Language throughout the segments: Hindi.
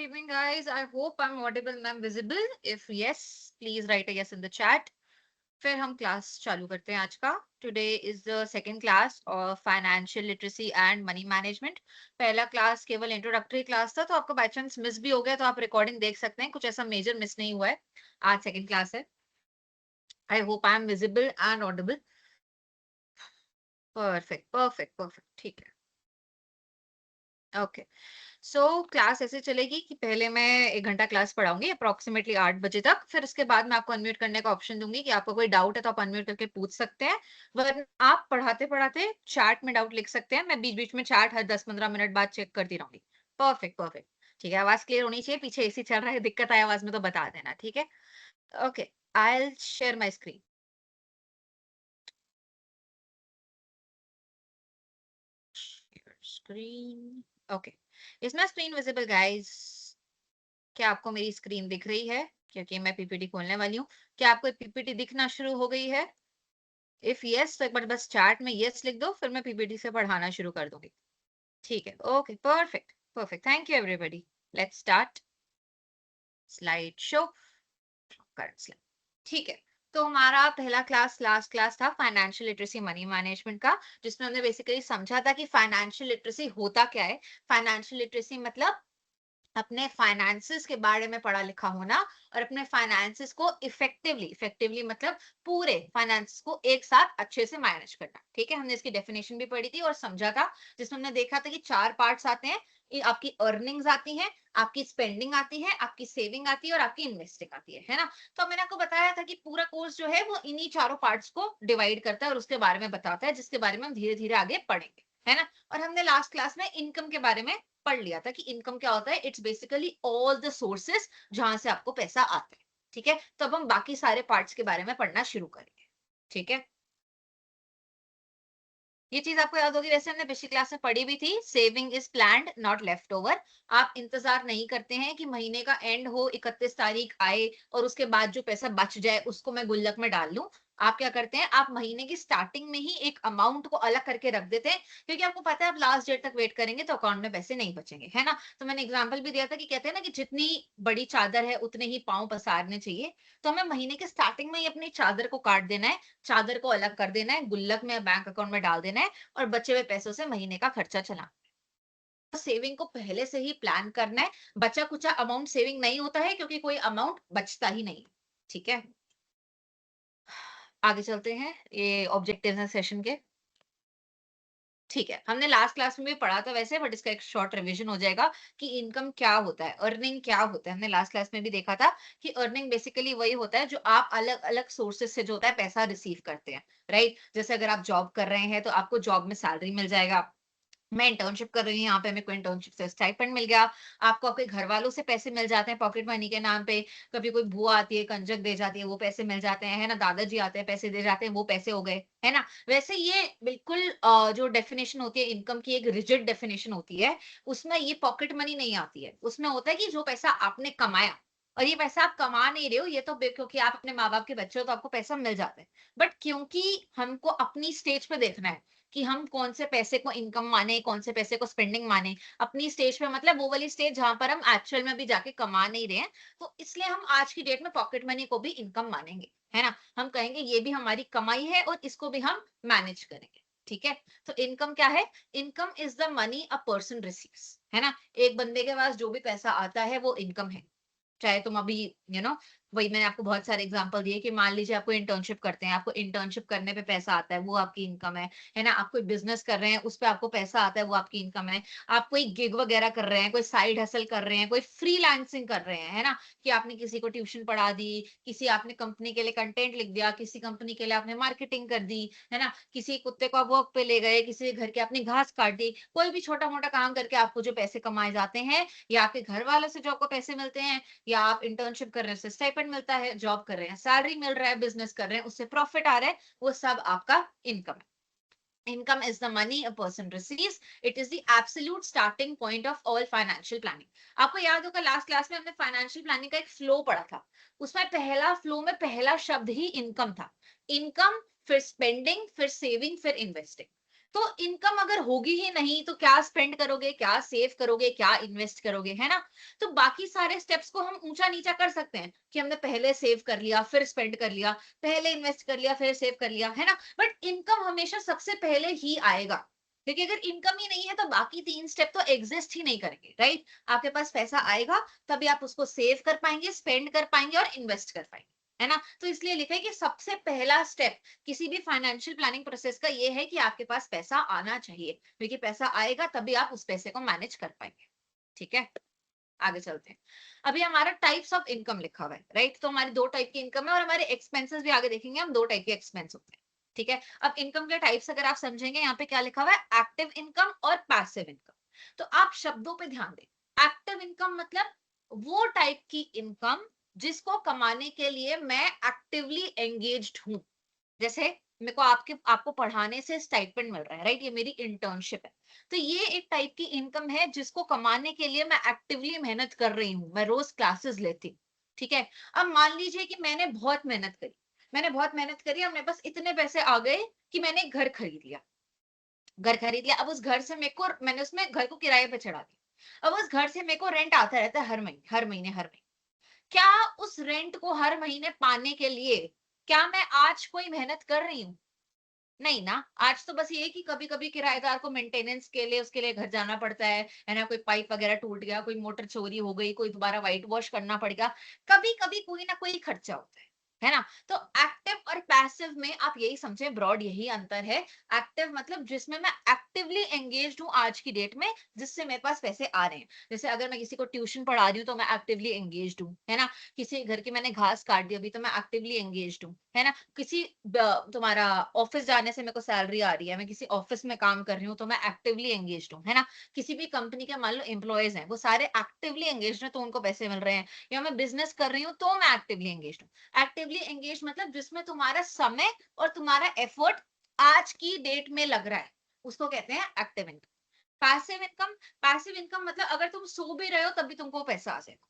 evening, guys. I hope I'm audible and I'm visible. If yes, please write a yes in the chat. फिर हम क्लास चालू करते हैं आज का. Today is the second class of financial literacy and money management. पहला क्लास केवल इंट्रोडक्टरी क्लास था, तो आपको बाय चांस मिस भी हो गया तो आप रिकॉर्डिंग देख सकते हैं. कुछ ऐसा मेजर मिस नहीं हुआ है. आज सेकंड क्लास है. I hope I am visible and audible. Perfect, perfect, perfect. ठीक है. ओके. सो क्लास ऐसे चलेगी कि पहले मैं 1 घंटा क्लास पढ़ाऊँगी अप्रॉक्सिमेटली 8 बजे तक, फिर उसके बाद मैं आपको अनम्यूट करने का ऑप्शन दूँगी कि आपको कोई डाउट है तो आप अनम्यूट करके पूछ सकते हैं, वरना आप पढ़ाते-पढ़ाते चैट में डाउट लिख सकते हैं, मैं बीच-बीच में चैट हर 10-15 मिनट बाद चेक करती रहूँगी। Perfect, perfect. ठीक है, आवाज़ क्लियर होनी चाहिए, पीछे एसी चल रहा है, दिक्कत आए आवाज़ में तो बता देना, ठीक है? Okay, I will share my screen. Share screen, okay. Is my screen visible guys? क्या आपको मेरी स्क्रीन दिख रही है? क्योंकि मैं पीपीटी खोलने वाली हूँ. क्या आपको पीपीटी दिखना शुरू हो गई है? इफ यस तो एक बार बस चैट में यस लिख दो, फिर मैं पीपीटी से पढ़ाना शुरू कर दूंगी. ठीक है, okay, perfect, perfect. Thank you everybody. Let's start slide show. Current slide. ठीक है. तो हमारा पहला क्लास लास्ट क्लास था फाइनेंशियल लिटरेसी मनी मैनेजमेंट का, जिसमें हमने बेसिकली समझा था कि फाइनेंशियल लिटरेसी होता क्या है. फाइनेंशियल लिटरेसी मतलब अपने फाइनेंसेस के बारे में पढ़ा लिखा होना और अपने फाइनेंसेस को इफेक्टिवली इफेक्टिवली मतलब पूरे फाइनेंसेस को एक साथ अच्छे से मैनेज करना. ठीक है, हमने इसकी डेफिनेशन भी पढ़ी थी और समझा था, जिसमें हमने देखा था कि 4 पार्ट्स आते हैं. ये आपकी अर्निंग्स आती हैं, आपकी स्पेंडिंग आती है, आपकी सेविंग आती है और आपकी इन्वेस्टिंग आती है ना. तो मैंने आपको बताया था कि पूरा कोर्स जो है वो इन्हीं चारों पार्ट्स को डिवाइड करता है और उसके बारे में बताता है, जिसके बारे में हम धीरे धीरे आगे पढ़ेंगे, है ना. और हमने लास्ट क्लास में इनकम के बारे में पढ़ लिया था कि इनकम क्या होता है. It's basically all the sources जहां से आपको पैसा आता है. ठीक है, तो अब हम बाकी सारे पार्ट्स के बारे में पढ़ना शुरू करेंगे. ठीक है, ये चीज आपको याद होगी, वैसे हमने पिछली क्लास में पढ़ी भी थी. Saving is planned not left over. आप इंतजार नहीं करते हैं कि महीने का एंड हो, 31 तारीख आए और उसके बाद जो पैसा बच जाए उसको मैं गुल्लक में डाल लूं. आप क्या करते हैं, आप महीने की स्टार्टिंग में ही एक अमाउंट को अलग करके रख देते हैं, क्योंकि आपको पता है आप लास्ट डेट तक वेट करेंगे तो अकाउंट में पैसे नहीं बचेंगे, है ना. तो मैंने एग्जाम्पल भी दिया था कि कहते हैं ना कि जितनी बड़ी चादर है उतने ही पांव पसारने चाहिए. तो हमें महीने के स्टार्टिंग में ही अपनी चादर को काट देना है, चादर को अलग कर देना है, गुल्लक में बैंक अकाउंट में डाल देना है और बचे हुए पैसों से महीने का खर्चा चला. सेविंग को पहले से ही प्लान करना है. बचा कुचा अमाउंट सेविंग नहीं होता है, क्योंकि कोई अमाउंट बचता ही नहीं. ठीक है, आगे चलते हैं. ये ऑब्जेक्टिव्स हैं सेशन के. ठीक है, हमने लास्ट क्लास में भी पढ़ा था वैसे, बट इसका एक शॉर्ट रिवीजन हो जाएगा कि इनकम क्या होता है, अर्निंग क्या होता है. हमने लास्ट क्लास में भी देखा था कि अर्निंग बेसिकली वही होता है जो आप अलग अलग सोर्सेस से जो होता है पैसा रिसीव करते हैं. राइट, जैसे अगर आप जॉब कर रहे हैं तो आपको जॉब में सैलरी मिल जाएगा. मैं इंटर्नशिप कर रही हूँ, यहाँ पे मेरे को इंटर्नशिप से स्टाइपेंड मिल गया. आपको आपके घर वालों से पैसे मिल जाते हैं पॉकेट मनी के नाम पे. कभी कोई बुआ आती है, कंजक दे जाती है, वो पैसे मिल जाते हैं, है ना. दादाजी आते हैं, पैसे दे जाते हैं, वो पैसे हो गए, है ना. वैसे ये बिल्कुल जो डेफिनेशन होती है इनकम की, एक रिजिड डेफिनेशन होती है. उसमें ये पॉकेट मनी नहीं आती है. उसमें होता है कि जो पैसा आपने कमाया, और ये पैसा आप कमा नहीं रहे हो, ये तो क्योंकि आप अपने माँ बाप के बच्चे हो तो आपको पैसा मिल जाता है. बट क्योंकि हमको अपनी स्टेज पे देखना है कि हम कौन से पैसे को इनकम माने, कौन से पैसे को स्पेंडिंग माने. अपनी स्टेज पे मतलब वो वाली स्टेज जहां पर हम एक्चुअल में भी जाके कमा नहीं रहे हैं, तो इसलिए हम आज की डेट में पॉकेट मनी को भी इनकम मानेंगे, है ना. हम कहेंगे ये भी हमारी कमाई है और इसको भी हम मैनेज करेंगे. ठीक है, तो इनकम क्या है. Income is the money a person receives, है ना. एक बंदे के पास जो भी पैसा आता है वो इनकम है. चाहे तुम अभी वही मैंने आपको बहुत सारे एग्जांपल दिए कि मान लीजिए आपको इंटर्नशिप करते हैं, आपको इंटर्नशिप करने पे पैसा आता है, वो आपकी इनकम है ना. आप कोई बिजनेस कर रहे हैं, उस पे आपको पैसा आता है, वो आपकी इनकम है. आप कोई गिग वगैरह कर रहे हैं, कोई साइड हसल कर रहे हैं, कोई फ्रीलांसिंग कर रहे हैं, है ना. कि आपने किसी को ट्यूशन पढ़ा दी, किसी आपने कंपनी के लिए कंटेंट लिख दिया, किसी कंपनी के लिए आपने मार्केटिंग कर दी, है ना. किसी कुत्ते को आप वॉक पे ले गए, किसी के घर के आपने घास काट दी. कोई भी छोटा मोटा काम करके आपको जो पैसे कमाए जाते हैं, या आपके घर वालों से जो आपको पैसे मिलते हैं, या आप इंटर्नशिप कर रहे हैं उससे स्टाइपेंड मिलता है, जॉब कर रहे हैं सैलरी मिल रहा है, बिजनेस कर रहे हैं उससे प्रॉफिट आ रहा है, वो सब आपका इनकम है. Income is the money a person receives. It is the absolute starting point of all financial planning. आपको याद होगा लास्ट क्लास में हमने फाइनेंशियल प्लानिंग का एक फ्लो पढ़ा था. उसमें पहला फ्लो में पहला शब्द ही इनकम था. इनकम, फिर स्पेंडिंग, फिर सेविंग, फिर इन्वेस्टिंग. तो इनकम अगर होगी ही नहीं तो क्या स्पेंड करोगे, क्या सेव करोगे, क्या इन्वेस्ट करोगे, है ना? तो बाकी सारे स्टेप्स को हम ऊंचा नीचा कर सकते हैं कि हमने पहले सेव कर लिया, फिर स्पेंड कर लिया, पहले इन्वेस्ट कर लिया, फिर सेव कर लिया, है ना? बट इनकम हमेशा सबसे पहले ही आएगा, क्योंकि अगर इनकम ही नहीं है तो बाकी 3 स्टेप तो एग्जिस्ट ही नहीं करेंगे, राइट? आपके पास पैसा आएगा तभी आप उसको सेव कर पाएंगे, स्पेंड कर पाएंगे और इन्वेस्ट कर पाएंगे, है ना? तो इसलिए लिखा है कि सबसे पहला स्टेप किसी भी फाइनेंशियल प्लानिंग प्रोसेस का ये है कि आपके पास पैसा आना चाहिए, क्योंकि पैसा आएगा तभी आप उस पैसे को मैनेज कर पाएंगे। ठीक है, आगे चलते हैं। अभी हमारा टाइप्स ऑफ इनकम लिखा हुआ है, राइट? तो हमारी 2 टाइप की इनकम है और हमारे एक्सपेंसेस भी आगे देखेंगे हम, 2 टाइप के एक्सपेंस होते हैं। ठीक है, अब इनकम के टाइप्स अगर आप समझेंगे, यहाँ पे क्या लिखा हुआ है, एक्टिव इनकम और पैसिव इनकम। तो आप शब्दों पे ध्यान दें। एक्टिव इनकम मतलब वो टाइप की इनकम जिसको कमाने के लिए मैं एक्टिवली एंगेज्ड हूं। जैसे मेरे को आपको पढ़ाने से स्टाइपेंड मिल रहा है, राइट? ये मेरी इंटर्नशिप है। तो ये एक टाइप की इनकम है जिसको कमाने के लिए मैं एक्टिवली मेहनत कर रही हूँ, मैं रोज क्लासेस लेती हूँ। ठीक है, अब मान लीजिए कि मैंने बहुत मेहनत करी और मेरे पास इतने पैसे आ गए कि मैंने घर खरीद लिया। अब उस घर से मैंने उसमें घर को किराए पे चढ़ा दिया। अब उस घर से मेरे को रेंट आता रहता है हर महीने। क्या उस रेंट को हर महीने पाने के लिए क्या मैं आज कोई मेहनत कर रही हूँ? नहीं ना। आज तो बस ये है कि कभी कभी किराएदार को मेंटेनेंस के लिए उसके लिए घर जाना पड़ता है ना? कोई पाइप वगैरह टूट गया, कोई मोटर चोरी हो गई, कोई दोबारा व्हाइट वॉश करना पड़ेगा। कभी कभी कोई ना कोई खर्चा होता है ना? तो एक्टिव और पैसिव में आप यही समझे, ब्रॉड यही अंतर है। एक्टिव मतलब जिसमें मैं एक्टिवली एंगेज्ड हूँ आज की डेट में, जिससे मेरे पास पैसे आ रहे हैं। जैसे अगर मैं किसी को ट्यूशन पढ़ा रही हूँ तो मैं एक्टिवली एंगेज्ड हूँ, है ना? किसी घर की मैंने घास काट दी अभी तो मैं एक्टिवली एंगेज्ड हूँ, है ना? किसी तुम्हारा ऑफिस जाने से मेरे को सैलरी आ रही है, मैं किसी ऑफिस में काम कर रही हूँ तो मैं एक्टिवली एंगेज्ड हूँ, है ना? किसी भी कंपनी के मान लो एम्प्लॉयज हैं, वो सारे एक्टिवली एंगेज्ड हैं तो उनको पैसे मिल रहे हैं। या मैं बिजनेस कर रही हूँ तो मैं एक्टिवली एंगेज्ड हूँ। एक्टिवली एंगेज्ड मतलब जिसमें तुम्हारा समय और तुम्हारा एफर्ट आज की डेट में लग रहा है, उसको कहते हैं एक्टिव इनकम। पैसिव इनकम मतलब अगर तुम सो भी रहे हो तब भी तुमको पैसा आ जाएगा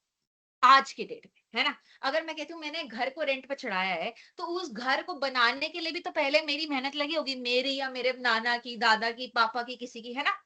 आज की डेट में, है ना? अगर मैं कहती हूँ मैंने घर को रेंट पे चढ़ाया है, तो उस घर को बनाने के लिए भी तो पहले मेरी मेहनत लगी होगी, मेरी या मेरे नाना की, दादा की, पापा की, किसी की, है ना?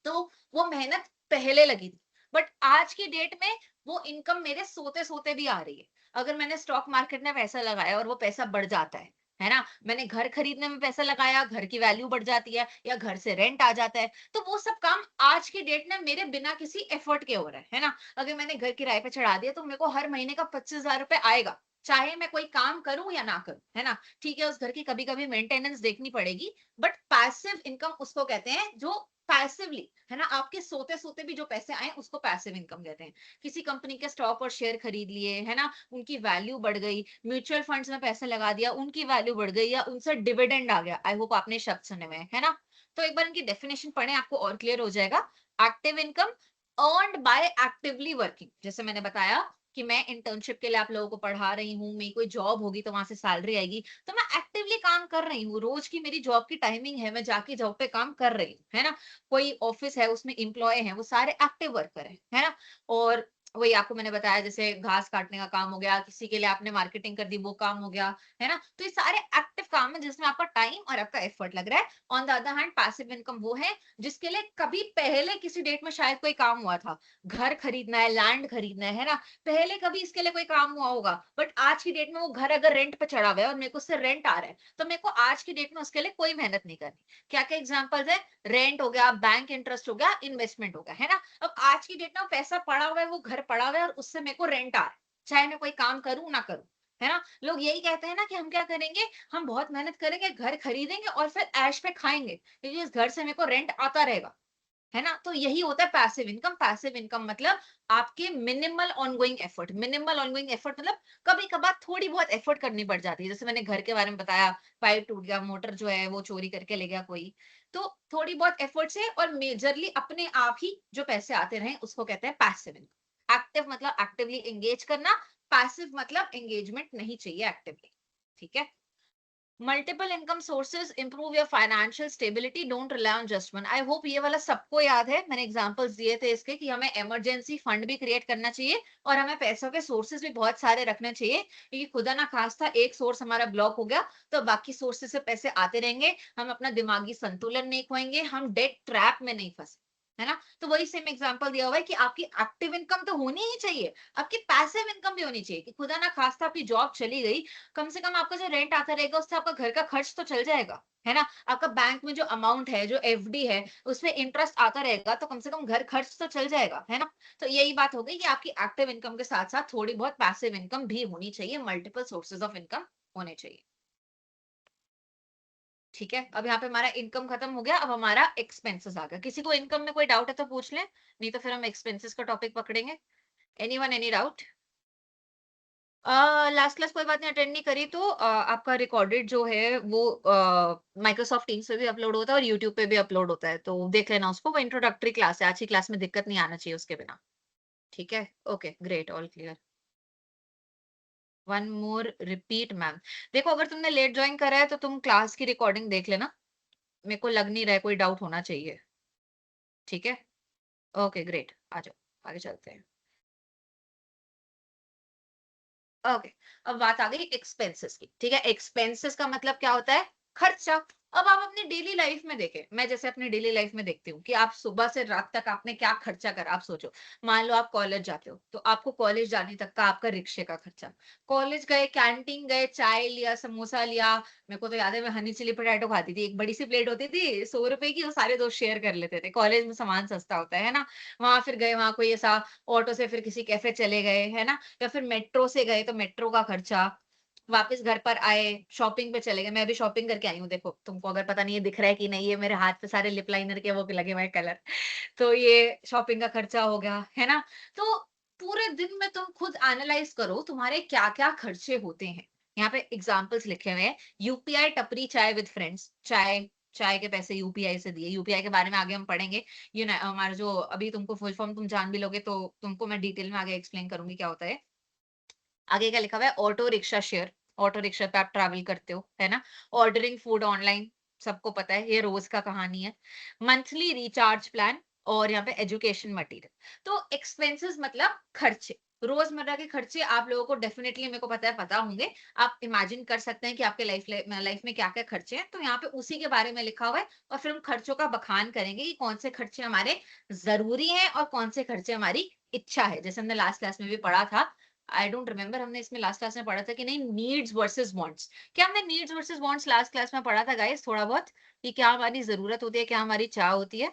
तो वो मेहनत पहले लगी थी। बट आज की डेट में वो इनकम मेरे सोते सोते भी आ रही है। अगर मैंने स्टॉक मार्केट में पैसा लगाया और वो पैसा बढ़ जाता है ना? मैंने घर खरीदने में पैसा लगाया, घर की वैल्यू बढ़ जाती है या घर से रेंट आ जाता है, तो वो सब काम आज की डेट में मेरे बिना किसी एफर्ट के हो रहा है ना? अगर मैंने घर किराए पे चढ़ा दिया तो मेरे को हर महीने का 25,000 रुपए आएगा, चाहे मैं कोई काम करूं या ना करूं, है ना? ठीक है, उस घर की कभी कभी मेंटेनेंस देखनी पड़ेगी। बट पैसिव इनकम उसको कहते हैं जो पैसिवली, है ना, आपके सोते सोते भी जो पैसे आए उसको पैसिव इनकम कहते हैं। किसी कंपनी के स्टॉक और शेयर खरीद लिए, है ना, उनकी वैल्यू बढ़ गई, म्यूचुअल फंड्स में पैसे लगा दिया, उनकी वैल्यू बढ़ गई, या उनसे डिविडेंड आ गया। आई होप आपने शब्द सुने हुए हैं, है ना? तो एक बार इनकी डेफिनेशन पढ़ें, आपको और क्लियर हो जाएगा। Active income earned by actively working. जैसे मैंने बताया कि मैं इंटर्नशिप के लिए आप लोगों को पढ़ा रही हूँ, मेरी कोई जॉब होगी तो वहां से सैलरी आएगी, तो मैं एक्टिवली काम कर रही हूँ। रोज की मेरी जॉब की टाइमिंग है, मैं जाके जॉब पे काम कर रही हूँ, है ना? कोई ऑफिस है उसमें एम्प्लॉय है, वो सारे एक्टिव वर्कर है ना? और वही आपको मैंने बताया, जैसे घास काटने का काम हो गया, किसी के लिए आपने मार्केटिंग कर दी, वो काम हो गया, है ना? तो ये सारे एक्टिव काम है जिसमें आपका टाइम और आपका एफर्ट लग रहा है। On the other hand passive income वो है जिसके लिए कभी पहले किसी डेट में शायद कोई काम हुआ था, घर खरीदना है, लैंड खरीदना है ना? पहले कभी इसके लिए कोई काम हुआ होगा, बट आज की डेट में वो घर अगर रेंट पे चढ़ा हुआ है और मेरे को उससे रेंट आ रहा है, तो मेरे को आज की डेट में उसके लिए कोई मेहनत नहीं करनी। क्या क्या एग्जांपल्स है? रेंट हो गया, बैंक इंटरेस्ट हो गया, इन्वेस्टमेंट हो गया, है ना? अब आज की डेट में वो पैसा पड़ा हुआ है, वो घर पड़ा हुआ है और उससे मेरे को रेंट आ रहा है, चाहे मैं कोई काम करूं ना करूं, है ना? लोग यही कहते हैं ना कि हम क्या करेंगे, हम बहुत मेहनत करेंगे, घर खरीदेंगे और फिर ऐश पे खाएंगे, क्योंकि इस घर से मेरे को रेंट आता रहेगा, है ना? तो यही होता है पैसिव इनकम। पैसिव इनकम मतलब आपके मिनिमल ऑनगोइंग एफर्ट मतलब कभी कभार थोड़ी बहुत एफर्ट करनी पड़ जाती है। जैसे मैंने घर के बारे में बताया, पाइप टूट गया, मोटर जो है वो चोरी करके ले गया कोई, तो थोड़ी बहुत एफर्ट से और मेजरली अपने आप ही जो पैसे आते रहे उसको कहते हैं पैसिव इनकम। एक्टिव मतलब एक्टिवली एंगेज करना, पैसिव मतलब एंगेजमेंट नहीं चाहिए एक्टिवली। ठीक है, multiple income sources improve your financial stability, don't rely on just one. I hope ये वाला सबको याद है, मैंने एग्जांपल्स दिए थे इसके कि हमें इमरजेंसी फंड भी क्रिएट करना चाहिए और हमें पैसों के सोर्सेज भी बहुत सारे रखने चाहिए, क्योंकि खुदा ना खास्ता एक सोर्स हमारा ब्लॉक हो गया तो बाकी सोर्सेज से पैसे आते रहेंगे, हम अपना दिमागी संतुलन नहीं खोएंगे, हम डेट ट्रैप में नहीं फंसे, है ना। तो वही सेम एग्जांपल दिया हुआ है कि आपकी एक्टिव इनकम तो होनी ही चाहिए, आपकी पैसिव इनकम भी होनी चाहिए, कि खुदा ना खास्ता आपकी जॉब चली गई, कम से कम आपका जो रेंट आता रहेगा उससे आपका घर का खर्च तो चल जाएगा, है ना। आपका बैंक में जो अमाउंट है, जो एफडी है, उसमें इंटरेस्ट आता रहेगा तो कम से कम घर खर्च तो चल जाएगा, है ना। तो यही बात हो गई कि आपकी एक्टिव इनकम के साथ साथ थोड़ी बहुत पैसिव इनकम भी होनी चाहिए, मल्टीपल सोर्सेज ऑफ इनकम होने चाहिए। ठीक है, अब यहाँ पे हमारा इनकम खत्म हो गया, अब हमारा एक्सपेंसेस आ गया। किसी को इनकम में कोई डाउट है तो पूछ ले, नहीं तो फिर हम एक्सपेंसेस का टॉपिक पकड़ेंगे। Anyone, any doubt? Last class कोई बात नहीं, अटेंड नहीं करी तो आपका रिकॉर्डेड जो है वो माइक्रोसॉफ्ट टीम्स पे भी अपलोड होता है और यूट्यूब पे भी अपलोड होता है, तो देख लेना उसको। वो इंट्रोडक्टरी क्लास है, आज की क्लास में दिक्कत नहीं आना चाहिए उसके बिना। ठीक है, okay great, all clear. One more repeat ma'am. देखो, अगर तुमने लेट ज्वाइन करा है तो तुम क्लास की रिकॉर्डिंग देख लेना, मेरे को लग नहीं रहा है कोई डाउट होना चाहिए। ठीक है, ओके ग्रेट, आ जाओ आगे चलते हैं। ओके, अब बात आ गई एक्सपेंसेस की। ठीक है, एक्सपेंसेस का मतलब क्या होता है? खर्चा। अब आप अपनी डेली लाइफ में देखें, मैं जैसे अपनी डेली लाइफ में देखती हूँ कि आप सुबह से रात तक आपने क्या खर्चा करा। आप सोचो, मान लो आप कॉलेज जाते हो तो आपको कॉलेज जाने तक का आपका रिक्शे का खर्चा, कॉलेज गए, कैंटीन गए, चाय लिया, समोसा लिया। मेरे को तो याद है, मैं हनी चिली पोटैटो खाती थी, एक बड़ी सी प्लेट होती थी 100 रुपए की, वो सारे दोस्त शेयर कर लेते थे, कॉलेज में सामान सस्ता होता है ना। वहां फिर गए, वहां कोई ऐसा ऑटो से फिर किसी कैफे चले गए, है ना, या फिर मेट्रो से गए तो मेट्रो का खर्चा, वापस घर पर आए, शॉपिंग पे चले गए। मैं अभी शॉपिंग करके आई हूँ, देखो तुमको अगर पता नहीं है दिख रहा है कि नहीं, ये मेरे हाथ पे सारे लिप लाइनर के वो लगे हुए कलर। तो ये शॉपिंग का खर्चा हो गया, है ना। तो पूरे दिन में तुम खुद एनालाइज करो तुम्हारे क्या क्या खर्चे होते हैं। यहाँ पे एग्जाम्पल्स लिखे हुए हैं, यूपीआई टपरी चाय विद फ्रेंड्स, चाय, चाय के पैसे यूपीआई से दिए। यूपीआई के बारे में आगे हम पढ़ेंगे, ये ना हमारा जो अभी तुमको फुल फॉर्म तुम जान भी लोगे तो तुमको मैं डिटेल में आगे एक्सप्लेन करूंगी क्या होता है। आगे क्या लिखा हुआ है? Auto rickshaw share, auto rickshaw पे आप ट्रैवल करते हो, है ना। ऑर्डरिंग फूड ऑनलाइन, सबको पता है, ये रोज का कहानी है। मंथली रिचार्ज प्लान, और यहाँ पे एजुकेशन मटेरियल। तो एक्सपेंसेस मतलब खर्चे, रोजमर्रा के खर्चे आप लोगों को डेफिनेटली, मेरे को पता होंगे। आप इमेजिन कर सकते हैं कि आपके लाइफ में क्या क्या खर्चे हैं, तो यहाँ पे उसी के बारे में लिखा हुआ है। और फिर हम खर्चों का बखान करेंगे कि कौन से खर्चे हमारे जरूरी हैं और कौन से खर्चे हमारी इच्छा है। जैसे हमने लास्ट क्लास में भी पढ़ा था, आई डोंट रिमेम्बर हमने इसमें लास्ट क्लास में पढ़ा था कि नहीं, नीड्स वर्सेस वांट्स। क्या हमने needs versus wants last class में पढ़ा था गाइस? थोड़ा बहुत, कि क्या हमारी जरूरत होती है, क्या हमारी चाह होती है।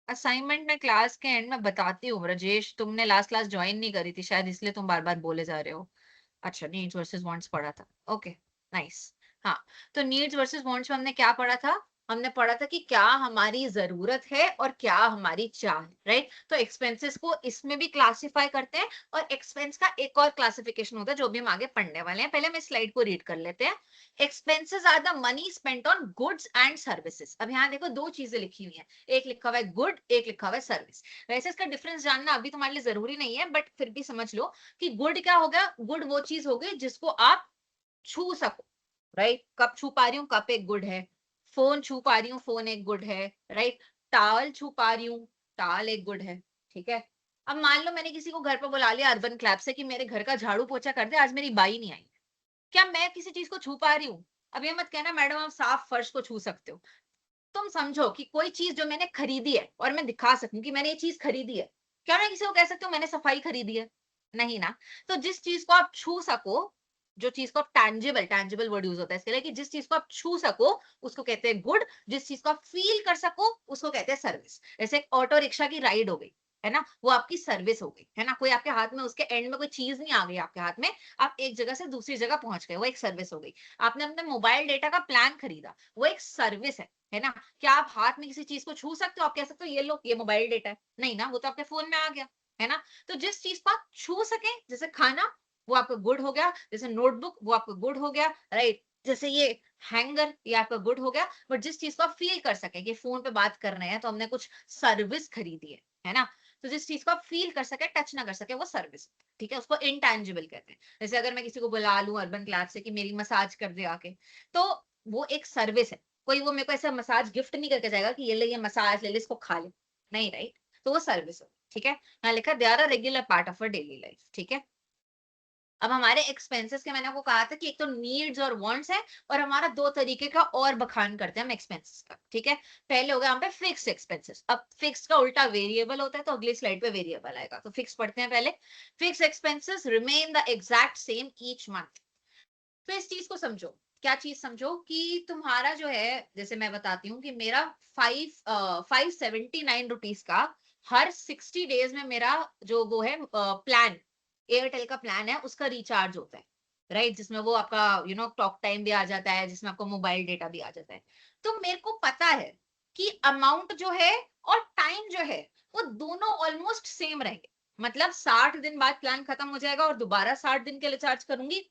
असाइनमेंट में क्लास के एंड में बताती हूँ ब्रजेश, तुमने लास्ट क्लास ज्वाइन नहीं करी थी शायद, इसलिए तुम बार बार बोले जा रहे हो। अच्छा, नीड्स वर्सेस वांट्स पढ़ा था, ओके नाइस। हाँ, तो नीड्स वर्सेस वांट्स में हमने क्या पढ़ा था? हमने पढ़ा था कि क्या हमारी जरूरत है और क्या हमारी चाह है, राइट। तो एक्सपेंसेस को इसमें भी क्लासिफाई करते हैं, और एक्सपेंस का एक और क्लासिफिकेशन होता है जो भी हम आगे पढ़ने वाले हैं। पहले हम इस स्लाइड को रीड कर लेते हैं। Expenses are the money spent on goods and services. अब यहाँ देखो, दो चीजें लिखी हुई हैं, एक लिखा हुआ है गुड, एक लिखा हुआ है सर्विस। वैसे इसका डिफरेंस जानना अभी तुम्हारे लिए जरूरी नहीं है, बट फिर भी समझ लो कि गुड क्या हो गया? गुड वो चीज हो गई जिसको आप छू सको, राइट। कप छू पा रही हूँ, कप एक गुड है। फोन छू पा रही हूँ, फोन एक गुड है, राइट। टावल छू पा रही हूँ, टावल एक गुड है। ठीक है, अब मान लो मैंने किसी को घर पर बुला लिया अर्बन क्लैब से कि मेरे घर का झाड़ू पोछा कर दे, आज मेरी बाई नहीं आई। क्या मैं किसी चीज को छू पा रही हूँ? अब ये मत कहना मैडम आप साफ फर्श को छू सकते हो। तुम समझो कि कोई चीज जो मैंने खरीदी है और मैं दिखा सकूं कि मैंने ये चीज खरीदी है, क्या मैं किसी को कह सकती हूँ मैंने सफाई खरीदी है? नहीं ना। तो जिस चीज को आप छू सको, जो चीज को आप टैंजिबल, टैंजिबल वर्ड यूज होता है इसके लिए, कि जिस चीज को आप छू सको उसको कहते हैं गुड, जिस चीज को आप फील कर सको उसको कहते हैं सर्विस। जैसे एक ऑटो रिक्शा की राइड हो गई, है ना, वो आपकी सर्विस हो गई, है ना। कोई आपके हाथ में, उसके एंड में कोई चीज नहीं आ गई आपके हाथ में, आप एक जगह से दूसरी जगह पहुंच गए, वो एक सर्विस हो गई। आपने अपने मोबाइल डेटा का प्लान खरीदा, वो एक सर्विस है ना। क्या आप हाथ में किसी चीज को छू सकते हो? आप कह सकते हो ये लो, ये मोबाइल डेटा है? नहीं ना, वो तो आपके फोन में आ गया, है ना। तो जिस चीज को आप छू सके, जैसे खाना, वो आपका गुड हो गया। जैसे नोटबुक, वो आपका गुड हो गया, राइट। जैसे ये हैंगर, ये आपका गुड हो गया। बट जिस चीज को आप फील कर सके कि फोन पे बात कर रहे हैं तो हमने कुछ सर्विस खरीदी है ना। तो जिस चीज को आप फील कर सके, टच ना कर सके, वो सर्विस, ठीक है, उसको इंटैंजिबल कहते हैं। जैसे अगर मैं किसी को बुला लूं अर्बन क्लैब से कि मेरी मसाज कर दे आके, तो वो एक सर्विस है। कोई वो मेरे को ऐसा मसाज गिफ्ट नहीं करके जाएगा कि ये ले, ये मसाज ले ले, इसको खा ले, नहीं, राइट। तो वो सर्विस है, ठीक है। यहाँ लिखा they are a regular part of a daily life, ठीक है। अब हमारे एक्सपेंसेस के मैंने आपको कहा था कि एक तो नीड्स और वांट्स है, और हमारा दो तरीके का और बखान करते हैं हम एक्सपेंसेस का, ठीक है। पहले हो गया यहाँ पे फिक्स्ड एक्सपेंसेस। अब फिक्स का उल्टा वेरिएबल होता है, तो अगली स्लाइड पे वेरिएबल आएगा। तो फिक्स पढ़ते हैं पहले। Fix expenses remain the exact same each month. तो इस चीज को समझो, क्या चीज समझो कि तुम्हारा जो है, जैसे मैं बताती हूँ कि मेरा 579 रुपीज का हर 60 डेज में मेरा जो वो है प्लान, एयरटेल का प्लान है, उसका रिचार्ज होता है, राइट। जिसमें वो आपका टॉक टाइम भी आ जाता है, जिसमें आपको मोबाइल डेटा भी आ जाता है। तो मेरे को पता है कि अमाउंट जो है और टाइम जो है, वो दोनों ऑलमोस्ट सेम रहेंगे। मतलब 60 दिन बाद प्लान खत्म हो जाएगा और दोबारा 60 दिन के लिए चार्ज करूंगी,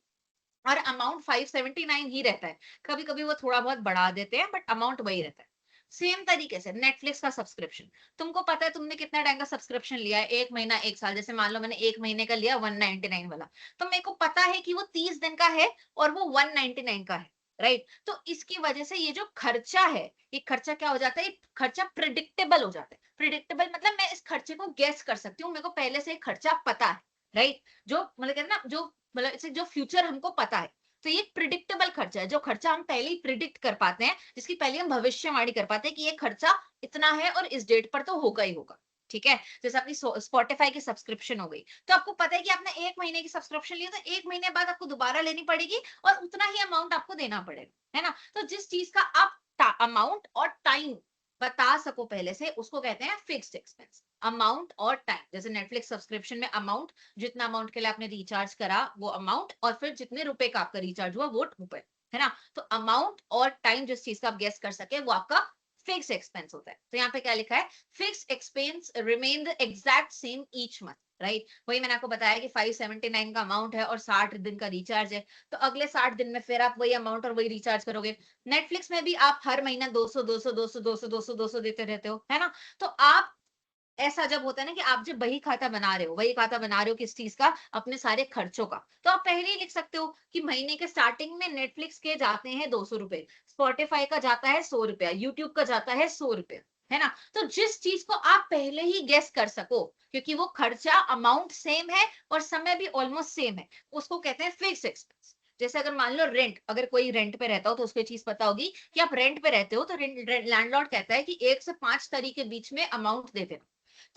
और अमाउंट 579 ही रहता है। कभी कभी वो थोड़ा बहुत बढ़ा देते हैं, बट अमाउंट वही रहता है। सेम तरीके से नेटफ्लिक्स का सब्सक्रिप्शन, तुमको पता है तुमने कितना टाइम का सब्सक्रिप्शन लिया है, 1 महीना, 1 साल, जैसे मान लो मैंने 1 महीने का लिया 199 वाला, तो मेरे को पता है कि वो 30 दिन का है और वो 199 का है, राइट। तो इसकी वजह से ये जो खर्चा है, ये खर्चा क्या हो जाता है, ये खर्चा प्रिडिक्टेबल हो जाता है। प्रिडिक्टेबल मतलब मैं इस खर्चे को गेस कर सकती हूँ, मेरे को पहले से खर्चा पता है, राइट। जो मतलब कहते हैं ना, जो मतलब इससे जो फ्यूचर हमको पता है, तो ये प्रिडिक्टेबल खर्चा है। जो खर्चा हम पहले ही प्रिडिक्ट कर पाते हैं, जिसकी पहले हम भविष्यवाणी कर पाते हैं कि ये खर्चा इतना है और इस डेट पर तो होगा ही होगा, ठीक है। जैसे अपनी स्पॉटिफाई की सब्सक्रिप्शन हो गई, तो आपको पता है कि आपने 1 महीने की सब्सक्रिप्शन ली, तो 1 महीने बाद आपको दोबारा लेनी पड़ेगी और उतना ही अमाउंट आपको देना पड़ेगा, है ना। तो जिस चीज का आप अमाउंट और टाइम बता सको पहले से, उसको कहते हैं फिक्स्ड एक्सपेंस। अमाउंट और टाइम, जैसे नेटफ्लिक्स सब्सक्रिप्शन में अमाउंट, जितना अमाउंट के लिए आपने रिचार्ज करा वो अमाउंट, और फिर जितने रुपए का आपका रिचार्ज हुआ वो रुपए, है ना। तो अमाउंट और टाइम जिस चीज का आप गेस कर सके, वो आपका फिक्स एक्सपेंस होता है। तो यहाँ पे क्या लिखा है, fix expense remain the exact same each month, right. वही मैंने आपको बताया कि 579 का अमाउंट है और 60 दिन का रिचार्ज है, तो अगले 60 दिन में फिर आप वही अमाउंट और वही रिचार्ज करोगे। नेटफ्लिक्स में भी आप हर महीना 200 200 200 200 200 200 देते रहते हो, है ना। तो आप, ऐसा जब होता है ना कि आप जब वही खाता बना रहे हो, वही खाता बना रहे हो किस चीज का, अपने सारे खर्चों का, तो आप पहले ही लिख सकते हो कि महीने के स्टार्टिंग में नेटफ्लिक्स के जाते हैं 200 रुपए, स्पॉटिफाई का जाता है 100 रुपया, यूट्यूब का जाता है 100 रुपया, है ना। तो जिस चीज को आप पहले ही गेस कर सको, क्योंकि वो खर्चा अमाउंट सेम है और समय भी ऑलमोस्ट सेम है, उसको कहते हैं फिक्स एक्सपेंस। जैसे अगर मान लो रेंट, अगर कोई रेंट पे रहता हो तो उसको चीज पता होगी कि आप रेंट पे रहते हो, तो लैंडलॉर्ड कहता है कि 1 से 5 तारीख के बीच में अमाउंट दे देना।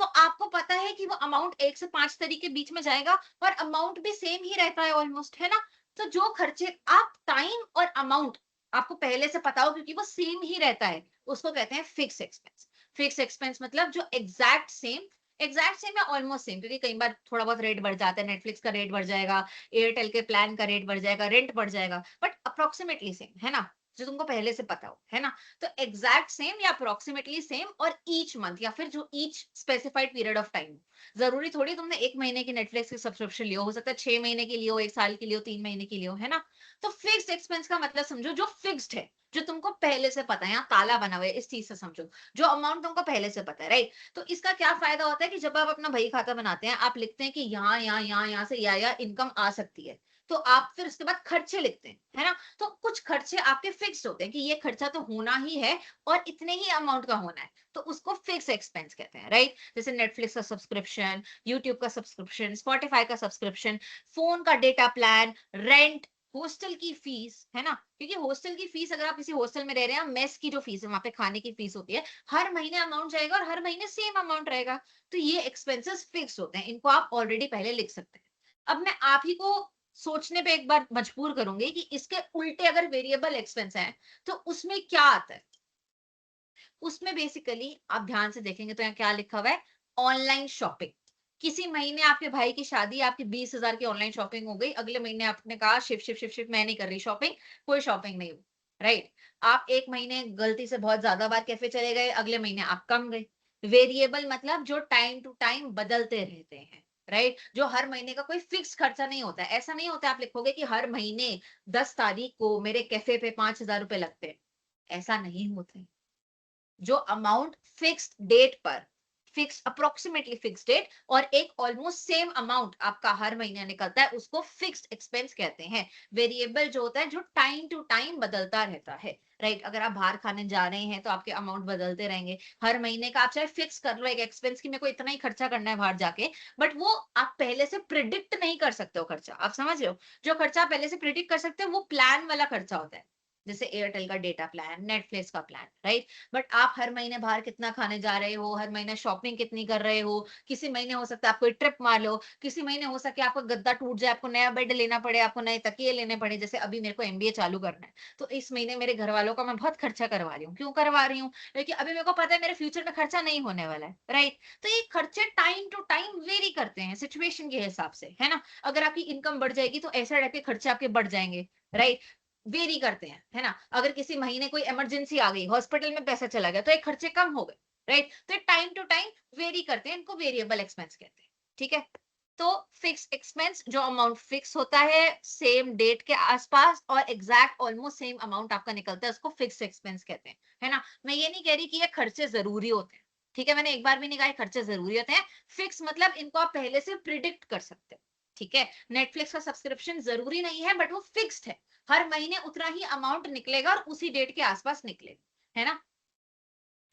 तो आपको पता है कि वो अमाउंट 1 से 5 तारीख के बीच में जाएगा, और अमाउंट भी सेम ही रहता है ऑलमोस्ट, है ना। तो जो खर्चे आप टाइम और अमाउंट आपको पहले से पता हो, क्योंकि वो सेम ही रहता है, उसको कहते हैं फिक्स एक्सपेंस। फिक्स एक्सपेंस मतलब जो एग्जैक्ट सेम या ऑलमोस्ट सेम, क्योंकि कई बार थोड़ा बहुत रेट बढ़ जाता है, नेटफ्लिक्स का रेट बढ़ जाएगा, एयरटेल के प्लान का रेट बढ़ जाएगा, रेंट बढ़ जाएगा, बट अप्रोक्सीमेटली सेम, है ना, जो तुमको पहले से पता हो, है ना। तो एग्जैक्ट सेम या अप्रोक्सीमेटली सेम, और ईच मंथ, या फिर जो each specified period of time. जरूरी थोड़ी तुमने 1 महीने की नेटफ्लिक्स की सब्सक्रिप्शन लियो, हो सकता है 6 महीने की लियो, 1 साल की लियो, 3 महीने की लियो, है ना। तो फिक्स्ड एक्सपेंस का मतलब समझो जो फिक्स्ड है, जो तुमको पहले से पता है, यहाँ ताला बना हुआ है, इस चीज से समझो, जो अमाउंट तुमको पहले से पता है, राइट। तो इसका क्या फायदा होता है कि जब आप अपना बही खाता बनाते हैं, आप लिखते हैं कि यहाँ से या इनकम आ सकती है, तो आप फिर उसके बाद खर्चे लिखते हैं, है ना। तो कुछ खर्चे आपके फिक्स्ड होते हैं कि ये खर्चा तो होना ही है और इतने ही अमाउंट का होना है, तो उसको फिक्स एक्सपेंस कहते हैं, राइट। जैसे नेटफ्लिक्स का सब्सक्रिप्शन, यूट्यूब का सब्सक्रिप्शन, स्पॉटिफाई का सब्सक्रिप्शन, फोन का डेटा प्लान, रेंट, हॉस्टल की फीस, है ना। क्योंकि हॉस्टल की फीस, अगर आप किसी हॉस्टल में रह रहे हैं, मेस की जो फीस है, वहां पे खाने की फीस होती है, हर महीने अमाउंट जाएगा और हर महीने सेम अमाउंट रहेगा। तो ये एक्सपेंसेस फिक्स होते हैं, इनको आप ऑलरेडी पहले लिख सकते हैं। अब मैं आप ही को सोचने पे एक बार मजबूर करूंगी कि इसके उल्टे अगर वेरिएबल एक्सपेंस है, तो उसमें क्या आता है। उसमें बेसिकली आप ध्यान से देखेंगे तो यहाँ क्या लिखा हुआ है, ऑनलाइन शॉपिंग। किसी महीने आपके भाई की शादी, आपकी 20,000 की ऑनलाइन शॉपिंग हो गई, अगले महीने आपने कहा शिव शिव शिव शिव मैं नहीं कर रही शॉपिंग, कोई शॉपिंग नहीं हुई, राइट। आप 1 महीने गलती से बहुत ज्यादा बार कैफे चले गए, अगले महीने आप कम गए। वेरिएबल मतलब जो टाइम टू टाइम बदलते रहते हैं, राइट। जो हर महीने का कोई फिक्स खर्चा नहीं होता है, ऐसा नहीं होता है आप लिखोगे कि हर महीने 10 तारीख को मेरे कैफे पे 5,000 रुपए लगते हैं, ऐसा नहीं होते। जो अमाउंट फिक्स्ड डेट पर फिक्स अप्रोक्सीमेटली फिक्स डेट, और एक ऑलमोस्ट सेम अमाउंट आपका हर महीने निकलता है, उसको फिक्स्ड एक्सपेंस कहते हैं। वेरिएबल जो होता है जो टाइम टू टाइम बदलता रहता है, राइट। अगर आप बाहर खाने जा रहे हैं तो आपके अमाउंट बदलते रहेंगे हर महीने का। आप चाहे फिक्स कर लो एक एक्सपेंस की मेरे को इतना ही खर्चा करना है बाहर जाके, बट वो आप पहले से प्रिडिक्ट नहीं कर सकते हो खर्चा, आप समझ रहे हो। जो खर्चा आप पहले से प्रिडिक्ट कर सकते हो वो प्लान वाला खर्चा होता है, जैसे एयरटेल का डेटा प्लान, नेटफ्लिक्स का प्लान, राइट। बट आप हर महीने बाहर कितना खाने जा रहे हो, हर महीने शॉपिंग कितनी कर रहे हो, किसी महीने हो सकता है आप कोई ट्रिप मार लो, किसी महीने हो सके आपका गद्दा टूट जाए, आपको नया बेड लेना पड़े, आपको नए तकिए लेने पड़े। जैसे अभी मेरे को एमबीए चालू करना है, तो इस महीने मेरे घर वालों का मैं बहुत खर्चा करवा रही हूँ। क्यों करवा रही हूँ? क्योंकि अभी मेरे को पता है मेरे फ्यूचर में खर्चा नहीं होने वाला है, राइट। तो ये खर्चे टाइम टू टाइम वेरी करते हैं सिचुएशन के हिसाब से, है ना। अगर आपकी इनकम बढ़ जाएगी तो ऐसा टाइप के खर्चे आपके बढ़ जाएंगे, राइट। वेरी करते हैं, है ना। अगर किसी महीने कोई इमरजेंसी आ गई, हॉस्पिटल में पैसा चला गया, तो एक खर्चे कम हो गए, राइट। तो टाइम टू टाइम वेरी करते हैं, इनको वेरिएबल एक्सपेंस कहते हैं, ठीक है। तो फिक्स एक्सपेंस जो अमाउंट फिक्स होता है सेम डेट के आसपास और एग्जैक्ट ऑलमोस्ट सेम अमाउंट आपका निकलता है, उसको फिक्स एक्सपेंस कहते हैं, है ना। मैं ये नहीं कह रही कि ये खर्चे जरूरी होते हैं, ठीक है। मैंने एक बार भी नहीं कहा ये खर्चे जरूरी होते हैं। फिक्स मतलब इनको आप पहले से प्रिडिक्ट कर सकते हो, ठीक है। नेटफ्लिक्स का सब्सक्रिप्शन जरूरी नहीं है बट वो फिक्स्ड है, हर महीने उतना ही अमाउंट निकलेगा और उसी डेट के आसपास निकलेगा, है ना।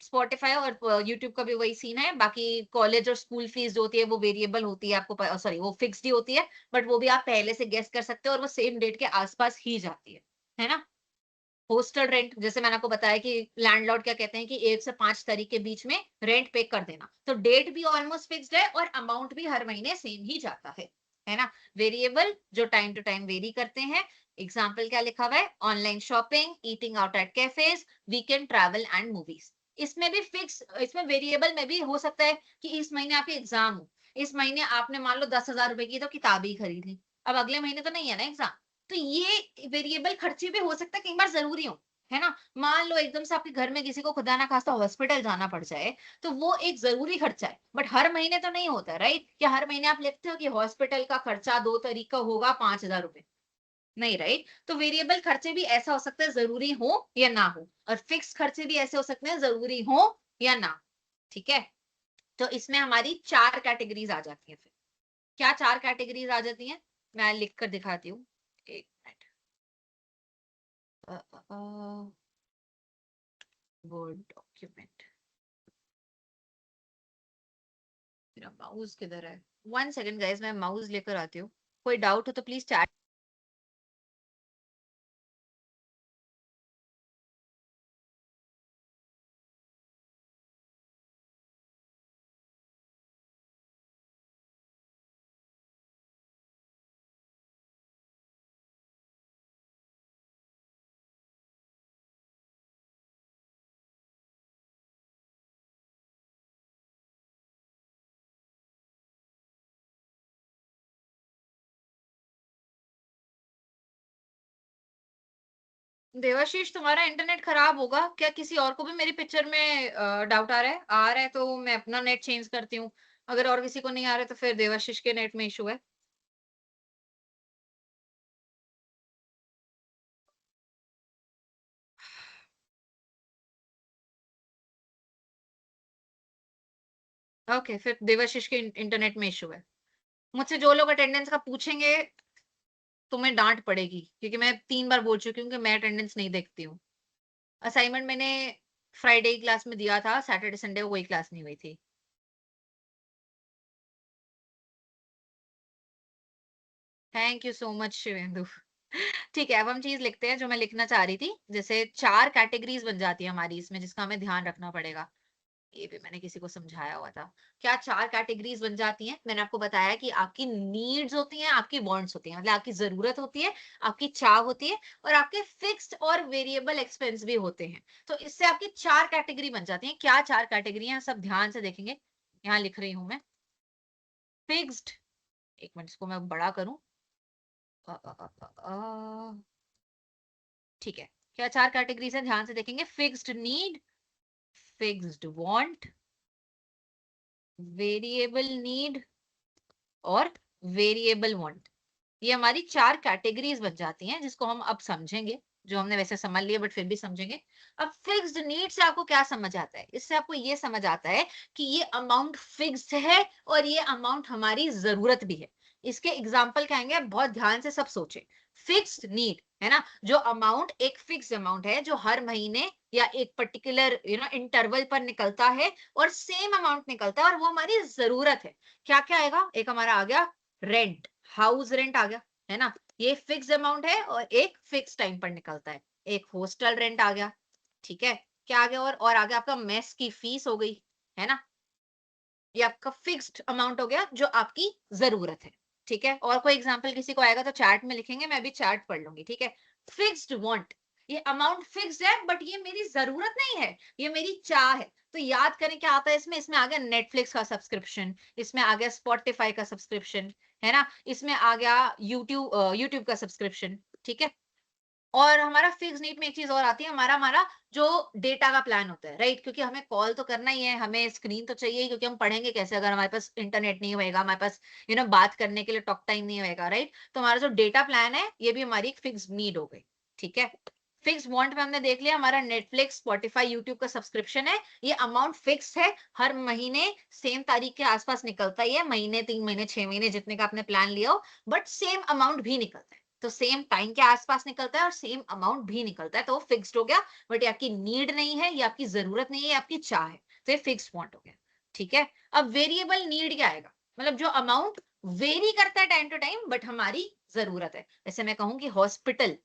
स्पॉटिफाई और यूट्यूब का भी वही सीन है। बाकी कॉलेज और स्कूल फीस जो होती है वो वेरिएबल होती है, आपको सॉरी वो फिक्स्ड ही होती है, बट वो भी आप पहले से गेस कर सकते हो और वो सेम डेट के आसपास ही जाती है ना। हॉस्टल रेंट, जैसे मैंने आपको बताया कि लैंडलॉर्ड क्या कहते हैं कि 1 से 5 तारीख के बीच में रेंट पे कर देना, तो डेट भी ऑलमोस्ट फिक्स्ड है और अमाउंट भी हर महीने सेम ही जाता है ना। वेरिएबल जो टाइम टू टाइम वेरी करते हैं, एग्जाम्पल क्या लिखा हुआ है, online shopping, eating out at cafes, weekend travel and movies. इसमें भी फिक्स, इसमें वेरिएबल में भी हो सकता है कि इस महीने आपके एग्जाम हो, इस महीने आपने मान लो 10,000 रुपए की तो किताबें ही खरीद ली, अब अगले महीने तो नहीं है ना एग्जाम, तो ये वेरिएबल खर्चे भी हो सकता है कई बार जरूरी हो, है ना। मान लो एकदम से आपके घर में किसी को खुदा ना खास्ता हॉस्पिटल जाना पड़ जाए, तो वो एक जरूरी खर्चा है, बट हर महीने तो नहीं होता, राइट। क्या हर महीने आप लिखते हो कि हॉस्पिटल का खर्चा 2 तारीख का होगा 5,000 रुपए? नहीं, राइट। तो वेरिएबल खर्चे भी ऐसा हो सकता है जरूरी हो या ना हो, और फिक्स खर्चे भी ऐसे हो सकते हैं जरूरी हो या ना, ठीक है। तो इसमें हमारी 4 कैटेगरीज आ जाती है। फिर क्या 4 कैटेगरीज आ जाती हैं, मैं लिख कर दिखाती हूँ, एक मिनट। वर्ड डॉक्यूमेंट, मेरा माउस किधर है? 1 सेकेंड गाइस, मैं माउस लेकर आती हूँ। कोई डाउट हो तो प्लीज चैट। देवाशीष, तुम्हारा इंटरनेट खराब होगा क्या? किसी और को भी मेरी पिक्चर में डाउट आ रहा है? आ रहा है तो मैं अपना नेट चेंज करती हूँ, अगर और किसी को नहीं आ रहा है तो फिर देवाशीष के नेट में इशू है। ओके, फिर देवाशीष के इंटरनेट में इशू है। मुझसे जो लोग अटेंडेंस का पूछेंगे तुम्हें डांट पड़ेगी, क्योंकि मैं 3 बार बोल चुकी हूँ कि मैं अटेंडेंस नहीं देखती हूँ। असाइनमेंट मैंने फ्राइडे की क्लास में दिया था, सैटरडे संडे को कोई क्लास नहीं हुई थी। Thank you so much Shivendu. ठीक है, अब हम चीज लिखते हैं जो मैं लिखना चाह रही थी। जैसे 4 कैटेगरीज बन जाती है हमारी इसमें, जिसका हमें ध्यान रखना पड़ेगा। ये भी मैंने किसी को समझाया हुआ था। क्या 4 कैटेगरीज बन जाती हैं? मैंने आपको बताया कि आपकी नीड्स होती हैं, आपकी वांट्स होती हैं, मतलब आपकी जरूरत होती है, आपकी चाह होती है, और आपके फिक्स्ड और वेरिएबल एक्सपेंस भी होते हैं। तो इससे आपकी 4 कैटेगरी बन जाती हैं। क्या 4 कैटेगरी हैं, सब ध्यान से देखेंगे। यहाँ लिख रही हूं मैं, फिक्स्ड, एक मिनट इसको मैं बड़ा करूं। ठीक है। क्या 4 कैटेगरीज हैं, ध्यान से देखेंगे। Fixed need, fixed want, variable need और वेरिएबल वांट। ये हमारी 4 कैटेगरीज बन जाती हैं, जिसको हम अब समझेंगे। जो हमने वैसे समझ लिया बट फिर भी समझेंगे। अब फिक्स्ड नीड से आपको क्या समझ आता है? इससे आपको ये समझ आता है कि ये अमाउंट फिक्स्ड है और ये अमाउंट हमारी जरूरत भी है। इसके एग्जाम्पल क्या आएंगे, आप बहुत ध्यान से सब सोचें। फिक्स्ड नीड है ना, जो अमाउंट एक फिक्स अमाउंट है जो हर महीने या एक पर्टिकुलर इंटरवल पर निकलता है और सेम अमाउंट निकलता है और वो हमारी जरूरत है। क्या क्या आएगा, एक हमारा आ गया रेंट, हाउस रेंट आ गया, है ना, ये फिक्स अमाउंट है और एक फिक्स टाइम पर निकलता है। एक हॉस्टल रेंट आ गया, ठीक है, क्या आ गया और आ गया आपका मेस की फीस हो गई, है ना, ये आपका फिक्स्ड अमाउंट हो गया जो आपकी जरूरत है। ठीक है, और कोई एग्जांपल किसी को आएगा तो चैट में लिखेंगे, मैं अभी चैट पढ़ लूंगी। ठीक है, फिक्स्ड वांट, ये अमाउंट फिक्स्ड है बट ये मेरी जरूरत नहीं है, ये मेरी चाह है। तो याद करें क्या आता है इसमें, इसमें आ गया नेटफ्लिक्स का सब्सक्रिप्शन, इसमें आ गया स्पॉटिफाई का सब्सक्रिप्शन, है ना, इसमें आ गया यूट्यूब का सब्सक्रिप्शन। ठीक है, और हमारा फिक्स नीड में एक चीज और आती है, हमारा हमारा जो डेटा का प्लान होता है, राइट, क्योंकि हमें कॉल तो करना ही है, हमें स्क्रीन तो चाहिए ही, क्योंकि हम पढ़ेंगे कैसे अगर हमारे पास इंटरनेट नहीं होएगा, हमारे पास बात करने के लिए टॉक टाइम नहीं होएगा, राइट। तो हमारा जो डेटा प्लान है ये भी हमारी एक फिक्स नीड हो गई। ठीक है, फिक्स वांट में हमने देख लिया हमारा नेटफ्लिक्स, स्पॉटिफाई, यूट्यूब का सब्सक्रिप्शन है, ये अमाउंट फिक्स है, हर महीने सेम तारीख के आसपास निकलता ही है, महीने 3 महीने 6 महीने जितने का आपने प्लान लिया हो, बट सेम अमाउंट भी निकलता है, तो सेम टाइम के आसपास निकलता है और सेम अमाउंट भी निकलता है, तो वो फिक्स्ड हो गया। बट ये आपकी नीड नहीं है, ये आपकी जरूरत नहीं है, ये आपकी चाह है, तो ये फिक्स्ड वांट हो गया। ठीक है, अब वेरिएबल नीड क्या आएगा, मतलब जो अमाउंट वेरी करता है टाइम टू टाइम बट हमारी जरूरत है। जैसे मैं कहूँ कि हॉस्पिटल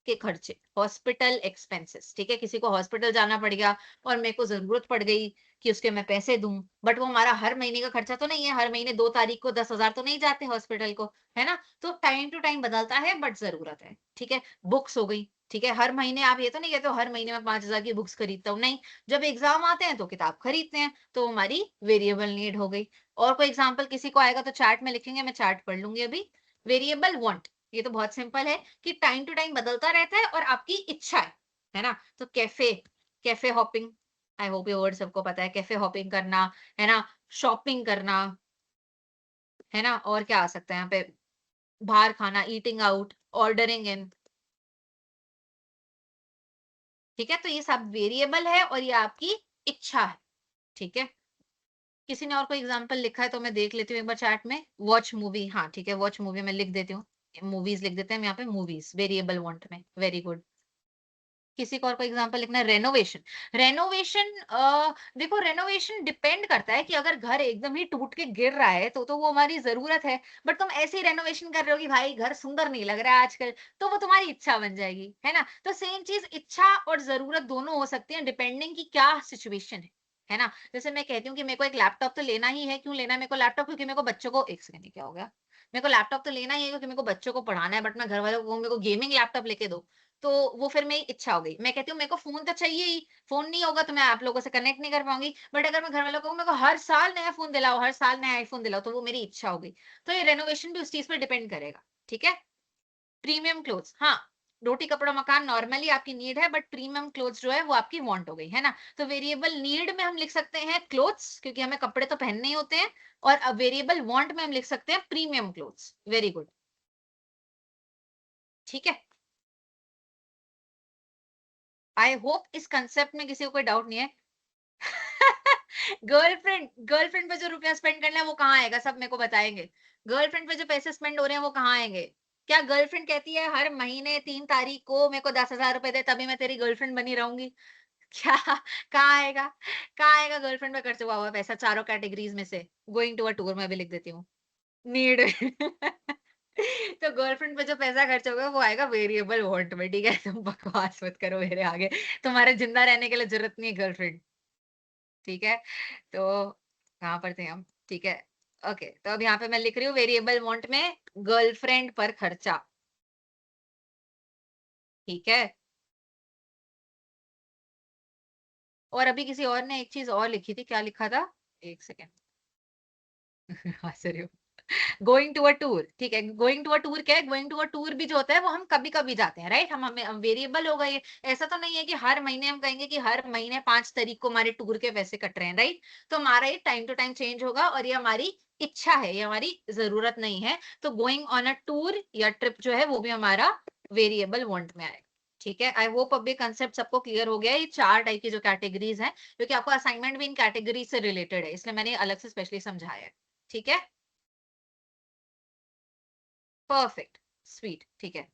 के खर्चे, हॉस्पिटल एक्सपेंसेस, ठीक है, किसी को हॉस्पिटल जाना पड़ गया और मेरे को जरूरत पड़ गई कि उसके मैं पैसे दूं, बट वो हमारा हर महीने का खर्चा तो नहीं है, हर महीने 2 तारीख को 10,000 तो नहीं जाते हॉस्पिटल को, है ना, तो टाइम टू टाइम बदलता है बट जरूरत है। ठीक है, बुक्स हो गई, ठीक है, हर महीने आप ये तो नहीं कहते हो हर महीने में 5,000 की बुक्स खरीदता हूँ, नहीं, जब एग्जाम आते हैं तो किताब खरीदते हैं, तो हमारी वेरिएबल नीड हो गई। और कोई एग्जाम्पल किसी को आएगा तो चैट में लिखेंगे, मैं चैट पढ़ लूंगी अभी। वेरिएबल वांट, ये तो बहुत सिंपल है कि टाइम टू टाइम बदलता रहता है और आपकी इच्छा है ना, तो cafe, cafe hopping, I hope ये वर्ड सबको पता है, कैफे हॉपिंग करना, है ना, शॉपिंग करना, है ना, और क्या आ सकता है यहाँ पे, बाहर खाना, ईटिंग आउट, ऑर्डरिंग इन। ठीक है, तो ये सब वेरिएबल है और ये आपकी इच्छा है। ठीक है, किसी ने और कोई एग्जांपल लिखा है तो मैं देख लेती हूँ एक बार चैट में। वॉच मूवी, हाँ ठीक है, वॉच मूवी मैं लिख देती हूँ, मूवीज लिख देते हैं हम यहाँ पे, मूवीज वेरिएबल वांट में, वेरी गुड। किसी को और कोई एग्जांपल लिखना है, रेनोवेशन, रेनोवेशन, देखो रेनोवेशन डिपेंड करता है कि अगर घर एकदम ही टूट के गिर रहा है तो वो हमारी जरूरत है, बट तुम ऐसे ही रेनोवेशन कर रहे हो कि भाई घर सुंदर नहीं लग रहा है आजकल, तो वो तुम्हारी इच्छा बन जाएगी, है ना, तो सेम चीज इच्छा और जरूरत दोनों हो सकती है डिपेंडिंग की क्या सिचुएशन है ना। जैसे मैं कहती हूँ कि मेरे को एक लैपटॉप तो लेना ही है, क्यों लेना है मेरे को लैपटॉप, क्योंकि मेरे को बच्चों को, एक सेकंड क्या हो गया, मेरे को लैपटॉप तो लेना ही है क्योंकि मेरे को बच्चों को पढ़ाना है, बट मैं घर वालों को मेरे को गेमिंग लैपटॉप लेके दो, तो वो फिर मेरी इच्छा हो गई। मैं कहती हूँ मेरे को फ़ोन तो चाहिए ही, फ़ोन नहीं होगा तो मैं आप लोगों से कनेक्ट नहीं कर पाऊँगी। बट अगर मैं घर वालों को कहूँ मेरे को हर साल नया फ़ोन दिलाओ, हर साल नया आईफ़ोन दिलाओ, तो वो मेरी इच्छा हो गई। तो ये रेनोवेशन भी उस चीज़ पे डिपेंड करेगा, ठीक है? प्रीमियम क्लोथ्स, हाँ, रोटी कपड़ा मकान नॉर्मली आपकी नीड है, बट प्रीमियम क्लोथ्स जो है वो आपकी वांट हो गई, है ना? तो वेरिएबल नीड में हम लिख सकते हैं क्लोथ्स, क्योंकि हमें कपड़े तो पहनने ही होते हैं, और वेरिएबल वांट में हम लिख सकते हैं प्रीमियम क्लोथ्स। वेरी गुड, ठीक है? आई होप इस कांसेप्ट में किसी को कोई डाउट नहीं है। गर्लफ्रेंड पे जो रुपया स्पेंड करना है वो कहाँ आएगा, सब मेरे को बताएंगे। गर्लफ्रेंड पे जो पैसे स्पेंड हो रहे हैं वो कहाँ आएंगे? क्या गर्लफ्रेंड कहती है हर महीने 3 तारीख को मेरे को 10,000 रुपए दे तभी मैं तेरी गर्लफ्रेंड बनी रहूंगी? क्या, कहाँ आएगा, कहाँ आएगा गर्लफ्रेंड पे खर्च हुआ हुआ पैसा चारों कैटेगरीज में से? गोइंग टू अ टूर मैं भी लिख देती हूँ, नीड। तो गर्लफ्रेंड पे जो पैसा खर्च होगा वो आएगा वेरिएबल वांट में, ठीक है? तुम बकवास मत करो मेरे आगे, तुम्हारे जिंदा रहने के लिए जरूरत नहीं है गर्लफ्रेंड, ठीक है? तो कहाँ पर थे हम? ठीक है, ओके, तो अब यहाँ पे मैं लिख रही हूँ वेरिएबल वांट में गर्लफ्रेंड पर खर्चा, ठीक है? और अभी किसी और ने एक चीज और लिखी थी, क्या लिखा था, एक सेकेंड। हंस रही हूँ। गोइंग टू अ टूर, ठीक है, गोइंग टू अ टूर क्या है, गोइंग टू अ टूर भी जो होता है वो हम कभी कभी जाते हैं, राइट, हम हमें वेरिएबल होगा ये, ऐसा तो नहीं है कि हर महीने हम कहेंगे कि हर महीने 5 तारीख को हमारे टूर के पैसे कट रहे हैं, राइट, तो हमारा ये टाइम टू टाइम चेंज होगा और ये हमारी इच्छा है, ये हमारी जरूरत नहीं है। तो गोइंग ऑन अ टूर या ट्रिप जो है वो भी हमारा वेरिएबल वांट में आएगा। ठीक है, आई होप अब ये कंसेप्ट सबको क्लियर हो गया है। ये 4 टाइप की जो कैटेगरीज हैं, क्योंकि आपको असाइनमेंट भी इन कैटेगरी से रिलेटेड है, इसलिए मैंने अलग से स्पेशली समझाया है। ठीक है, परफेक्ट, स्वीट, ठीक है।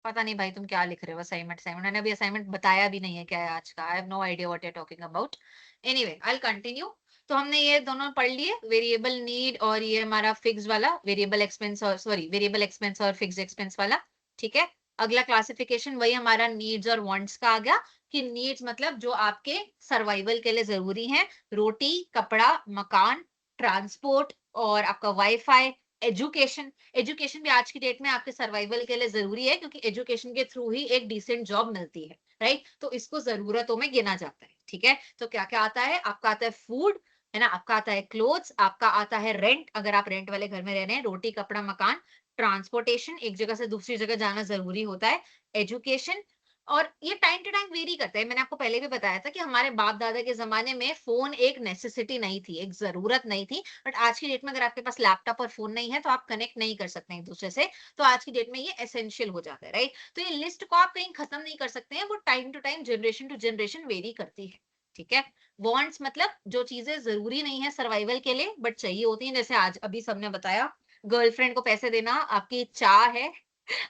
पता नहीं भाई तुम क्या लिख रहे हो, असाइनमेंट असाइनमेंट मैंने अभी असाइनमेंट बताया भी नहीं है क्या है आज का। I have no idea what you are talking about. Anyway I will continue. तो हमने ये दोनों पढ़ लिए, वेरिएबल नीड और ये हमारा फिक्स वाला, वेरिएबल एक्सपेंस और सॉरी वेरिएबल एक्सपेंस और फिक्स एक्सपेंस वाला। ठीक है, अगला क्लासिफिकेशन वही हमारा नीड्स और वांट्स का आ गया, कि नीड्स मतलब जो आपके सर्वाइवल के लिए जरूरी है, रोटी, कपड़ा, मकान, ट्रांसपोर्ट और आपका वाईफाई, एजुकेशन। एजुकेशन भी आज की डेट में आपके सर्वाइवल के लिए जरूरी है, क्योंकि एजुकेशन के थ्रू ही एक डिसेंट जॉब मिलती है, राइट? तो इसको जरूरतों में गिना जाता है। ठीक है, तो क्या क्या आता है? आपका आता है फूड, है ना, आपका आता है क्लोथ्स, आपका आता है रेंट, अगर आप रेंट वाले घर में रह रहे हैं, रोटी, कपड़ा, मकान, ट्रांसपोर्टेशन, एक जगह से दूसरी जगह जाना जरूरी होता है, एजुकेशन। और ये टाइम टू टाइम वेरी करता है। मैंने आपको पहले भी बताया था कि हमारे बाप दादा के जमाने में फोन एक नेसेसिटी नहीं थी, एक जरूरत नहीं थी। बट आज की डेट में अगर आपके पास लैपटॉप और फोन नहीं है तो आप कनेक्ट नहीं कर सकते एक दूसरे से। तो आज की डेट में ये एसेंशियल हो जाता है, राइट? तो ये लिस्ट को आप कहीं खत्म नहीं कर सकते हैं, वो time to time, generation to generation vary करती है। ठीक है, वांट्स मतलब जो चीजें जरूरी नहीं है सर्वाइवल के लिए बट चाहिए होती हैं, जैसे आज अभी सबने बताया, गर्लफ्रेंड को पैसे देना आपकी चाह है,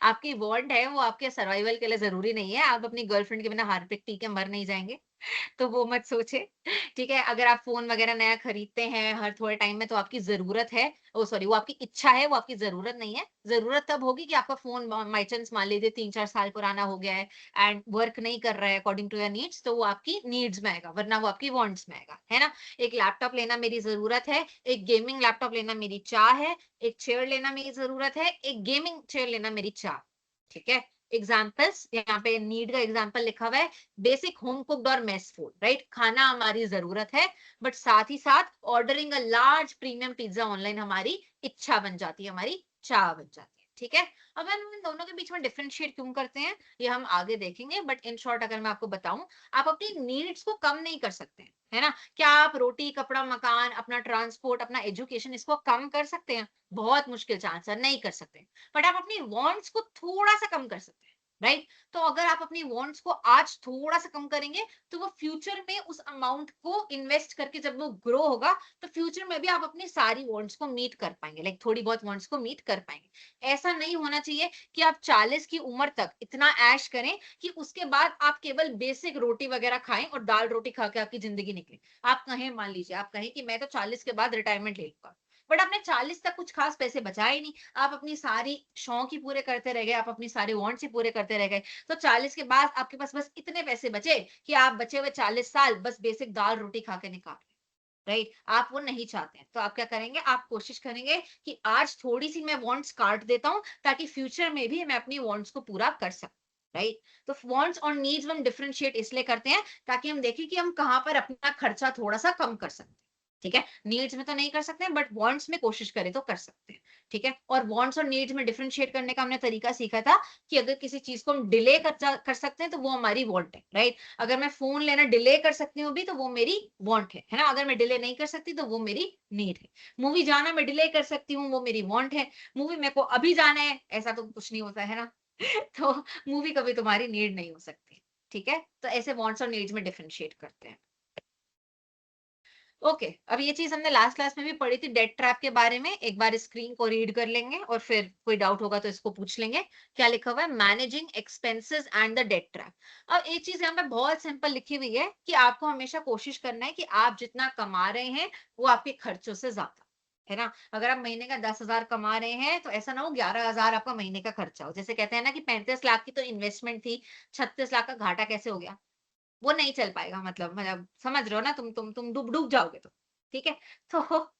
आपकी वांट है, वो आपके सर्वाइवल के लिए जरूरी नहीं है। आप अपनी गर्लफ्रेंड के बिना हार्पिक पी के मर नहीं जाएंगे, तो वो मत सोचे। ठीक है, अगर आप फ़ोन वगैरह नया खरीदते हैं हर थोड़े टाइम में, तो आपकी ज़रूरत है, ओह सॉरी, वो आपकी इच्छा है, वो आपकी ज़रूरत नहीं है। ज़रूरत तब होगी कि आपका फ़ोन बाय चांस मान लीजिए 3-4 साल पुराना हो गया है एंड वर्क नहीं कर रहा है अकॉर्डिंग टू योर नीड्स, तो वो आपकी नीड्स में आएगा, वरना वो आपकी वांट्स में आएगा, है ना? एक लैपटॉप लेना मेरी ज़रूरत है, एक गेमिंग लैपटॉप लेना मेरी चाह है, एक चेयर लेना मेरी ज़रूरत है, एक गेमिंग चेयर लेना मेरी चाह। ठीक है? एग्ज़ाम्पल्स यहाँ पे नीड का एग्ज़ाम्पल लिखा हुआ है, बेसिक होम कुक्ड और मेस फूड, राइट? खाना हमारी जरूरत है, बट साथ ही साथ ordering a large premium pizza online हमारी इच्छा बन जाती है, हमारी चाह बन जाती है। ठीक है, अब हम इन दोनों के बीच में डिफरेंशिएट क्यों करते हैं ये हम आगे देखेंगे, बट इन शॉर्ट अगर मैं आपको बताऊं, आप अपनी नीड्स को कम नहीं कर सकते हैं, है ना? क्या आप रोटी, कपड़ा, मकान, अपना ट्रांसपोर्ट, अपना एजुकेशन, इसको कम कर सकते हैं? बहुत मुश्किल चांस है, नहीं कर सकते। बट आप अपनी वांट्स को थोड़ा सा कम कर सकते हैं, राइट? तो अगर आप अपनी वांट्स को आज थोड़ा सा कम करेंगे, तो वो फ्यूचर में उस अमाउंट को इन्वेस्ट करके जब वो ग्रो होगा, तो फ्यूचर में भी आप अपनी सारी वांट्स को मीट कर पाएंगे, लाइक थोड़ी बहुत वांट्स को मीट कर पाएंगे। ऐसा नहीं होना चाहिए कि आप 40 की उम्र तक इतना ऐश करें कि उसके बाद आप केवल बेसिक रोटी वगैरह खाएं और दाल रोटी खा के आपकी जिंदगी निकले। आप कहें, मान लीजिए आप कहें कि मैं तो 40 के बाद रिटायरमेंट ले लूंगा, बट आपने 40 तक कुछ खास पैसे बचाए ही नहीं, आप अपनी सारी शौक ही पूरे करते रह गए, आप अपनी सारी वांट्स ही पूरे करते रह गए। तो 40 के बाद आपके पास बस इतने पैसे बचे कि आप बचे हुए 40 साल बस बेसिक दाल रोटी खा के निकाल, राइट? आप वो नहीं चाहते हैं, तो आप क्या करेंगे? आप कोशिश करेंगे कि आज थोड़ी सी मैं वांट्स काट देता हूँ, ताकि फ्यूचर में भी मैं अपनी वांट्स को पूरा कर सकूं, राइट? तो वांट्स और नीड्स हम डिफरेंशिएट इसलिए करते हैं ताकि हम देखें कि हम कहाँ पर अपना खर्चा थोड़ा सा कम कर सकते हैं। ठीक है, नीड्स में तो नहीं कर सकते बट वांट्स में कोशिश करें तो कर सकते हैं। ठीक है, और वांट्स और नीड्स में डिफरेंशिएट करने का हमने तरीका सीखा था कि अगर किसी चीज को हम डिले कर सकते हैं तो वो हमारी वांट है, राइट? अगर मैं फोन लेना डिले कर सकती हूँ भी तो वो मेरी वांट है ना? अगर मैं डिले नहीं कर सकती तो वो मेरी नीड है। मूवी जाना मैं डिले कर सकती हूँ, वो मेरी वांट है। मूवी मेरे को अभी जाना है, ऐसा तो कुछ नहीं होता है ना? तो मूवी कभी तुम्हारी नीड नहीं हो सकती। ठीक है, तो ऐसे वांट्स और नीड्स में डिफरेंशिएट करते हैं। ओके, अब ये चीज हमने लास्ट क्लास में भी पढ़ी थी, डेट ट्रैप के बारे में। एक बार स्क्रीन को रीड कर लेंगे और फिर कोई डाउट होगा तो इसको पूछ लेंगे। क्या लिखा हुआ है? Managing expenses and the debt trap. अब एक चीज यहाँ पे बहुत सिंपल लिखी हुई है कि आपको हमेशा कोशिश करना है कि आप जितना कमा रहे हैं वो आपके खर्चों से ज्यादा, है ना? अगर आप महीने का 10,000 कमा रहे हैं तो ऐसा ना हो 11,000 आपका महीने का खर्चा हो। जैसे कहते हैं ना कि 35 लाख की तो इन्वेस्टमेंट थी, 36 लाख का घाटा कैसे हो गया? वो नहीं चल पाएगा, मतलब समझ रहे हो ना? तुम डूब डूब जाओगे तो। ठीक है, तो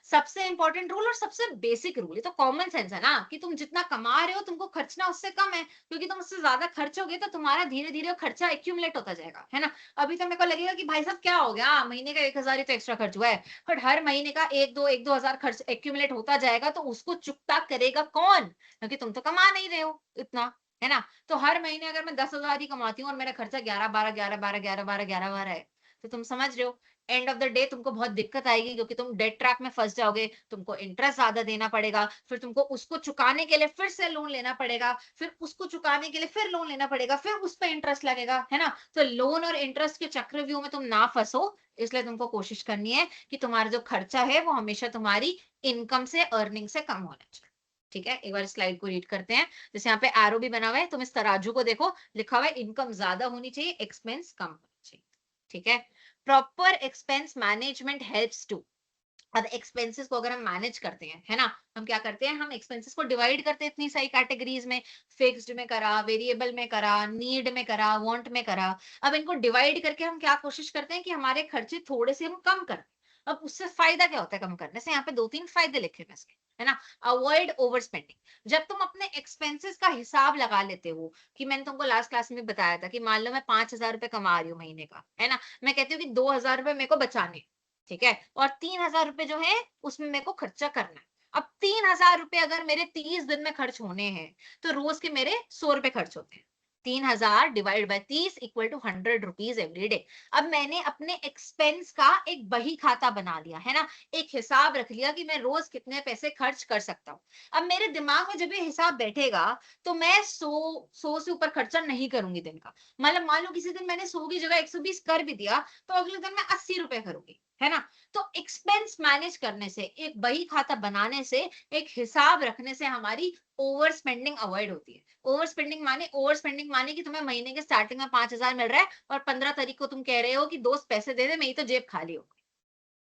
सबसे इंपॉर्टेंट रूल और सबसे बेसिक रूल, ये तो कॉमन सेंस है ना, कि तुम जितना कमा रहे हो तुमको खर्चना उससे कम है, क्योंकि तुम उससे ज्यादा खर्चोगे तो तुम्हारा धीरे धीरे खर्चा एक्यूमुलेट होता जाएगा, है ना? अभी तो मेरे को लगेगा कि भाई साहब क्या हो गया, महीने का 1,000 ही तो एक्स्ट्रा खर्च हुआ है, बट हर महीने का एक दो हजार खर्च एक्यूमुलेट होता जाएगा, तो उसको चुकता करेगा कौन? क्योंकि तुम तो कमा नहीं रहे हो इतना, है ना? तो हर महीने अगर मैं 10,000 ही कमाती हूँ और मेरा खर्चा 11 12 11 12 11 12 11 12 है, तो तुम समझ रहे हो, एंड ऑफ द डे तुमको बहुत दिक्कत आएगी क्योंकि तुम डेट ट्रैप में फंस जाओगे, तुमको इंटरेस्ट ज्यादा देना पड़ेगा, फिर तुमको उसको चुकाने के लिए फिर से लोन लेना पड़ेगा, फिर उसको चुकाने के लिए फिर लोन लेना पड़ेगा, फिर उस पर इंटरेस्ट लगेगा, है ना। तो लोन और इंटरेस्ट के चक्रव्यूह में तुम ना फंसो, इसलिए तुमको कोशिश करनी है कि तुम्हारा जो खर्चा है वो हमेशा तुम्हारी इनकम से, अर्निंग से कम होना चाहिए। ठीक है, एक बार स्लाइड को रीड करते हैं। जैसे यहाँ पे एरो भी बना हुआ है, तुम इस तराजू को देखो, लिखा हुआ है इनकम ज्यादा होनी चाहिए, एक्सपेंस कम होना चाहिए। ठीक है, proper expense management helps to. अब एक्सपेंसेस को अगर हम मैनेज करते हैं, है ना, हम क्या करते हैं, हम एक्सपेंसेस को डिवाइड करते हैं इतनी सारी कैटेगरीज में, फिक्स्ड में करा, वेरिएबल में करा, नीड में करा, वांट में करा। अब इनको डिवाइड करके हम क्या कोशिश करते हैं कि हमारे खर्चे थोड़े से हम कम कर। अब उससे फायदा क्या होता है कम करने से, यहाँ पे 2-3 फायदे लिखे हैं इसके, है ना। Avoid over spending. जब तुम अपने एक्सपेंसेस का हिसाब लगा लेते हो, कि मैंने तुमको लास्ट क्लास में बताया था कि मान लो मैं 5,000 रुपए कमा रही हूँ महीने का, है ना, मैं कहती हूँ कि 2,000 रुपए मेरे को बचाने, ठीक है, और 3,000 रुपए जो है उसमें मेरे को खर्चा करना है। अब 3,000 रुपए अगर मेरे 30 दिन में खर्च होने हैं, तो रोज के मेरे 100 रुपए खर्च होते हैं। 3,000 divide by 30 equal to 100 rupees every day. अब मैंने अपने एक्सपेंस का एक बही खाता बना लिया, है ना, एक हिसाब रख लिया कि मैं रोज कितने पैसे खर्च कर सकता हूँ। अब मेरे दिमाग में जब ये हिसाब बैठेगा, तो मैं 100 से ऊपर खर्चा नहीं करूंगी दिन का। मतलब मान लो किसी दिन मैंने 100 की जगह 120 कर भी दिया, तो अगले दिन मैं 80 रुपए करूंगी, है ना। तो एक्सपेंस मैनेज करने से, एक बही खाता बनाने से, एक हिसाब रखने से हमारी ओवर स्पेंडिंग अवॉइड होती है। ओवर स्पेंडिंग माने कि तुम्हें महीने के स्टार्टिंग में 5,000 मिल रहा है और 15 तारीख को तुम कह रहे हो कि दोस्त पैसे दे दे, मेरी तो जेब खाली हो गई।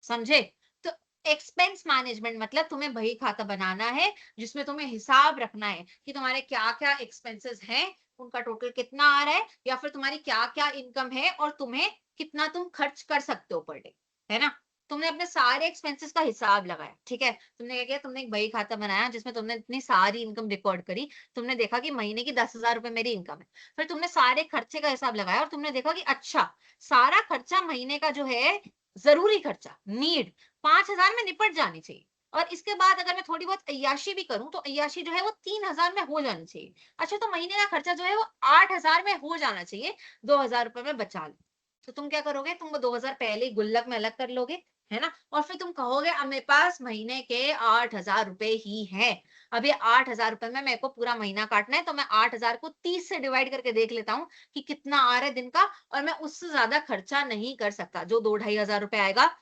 समझे। तो एक्सपेंस मैनेजमेंट मतलब तुम्हें बही खाता बनाना है, जिसमें तुम्हें हिसाब रखना है कि तुम्हारे क्या क्या एक्सपेंसेस हैं, उनका टोटल कितना आ रहा है, या फिर तुम्हारी क्या क्या इनकम है और तुम्हें कितना तुम खर्च कर सकते हो पर डे, है ना। तुमने अपने सारे एक्सपेंसेस का हिसाब लगाया, ठीक है, तुमने क्या किया, तुमने एक बही खाता बनाया जिसमें तुमने इतनी सारी इनकम रिकॉर्ड करी। तुमने देखा कि महीने की 10,000 रुपए मेरी इनकम है। फिर तुमने सारे खर्चे का हिसाब लगाया और तुमने देखा कि अच्छा, सारा खर्चा महीने का जो है, जरूरी खर्चा, नीड, 5,000 में निपट जानी चाहिए। और इसके बाद अगर मैं थोड़ी बहुत अय्याशी भी करूं, तो अय्याशी जो है वो 3,000 में हो जानी चाहिए। अच्छा, तो महीने का खर्चा जो है वो 8,000 में हो जाना चाहिए, 2,000 रुपए में बचा लो। तो तुम क्या करोगे, तुम वो 2,000 पहले ही गुल्लक में अलग कर लोगे, है ना, और फिर तुम कहोगे अब मेरे पास महीने के 8,000 रुपए ही है। अब ये 8,000 रुपए में मेरे को पूरा महीना काटना है, तो मैं 8,000 को 30 से डिवाइड करके देख लेता हूँ कि कितना आ रहा है दिन का, और मैं उससे ज्यादा खर्चा नहीं कर सकता। जो 2-2,500 रुपए आएगा,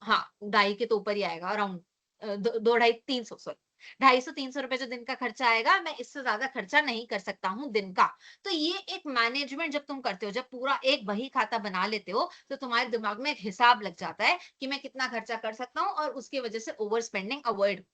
हाँ, ढाई के तो ऊपर ही आएगा अराउंड, दो ढाई 300, सॉरी, 250-300 रुपए जो दिन का खर्चा आएगा, मैं इससे ज्यादा खर्चा नहीं कर सकता हूँ दिन का। तो ये एक मैनेजमेंट जब तुम करते हो, जब पूरा एक बही खाता बना लेते हो, तो तुम्हारे दिमाग में एक हिसाब लग जाता है कि मैं कितना खर्चा कर सकता हूँ, और उसकी वजह से ओवर स्पेंडिंग अवॉइड,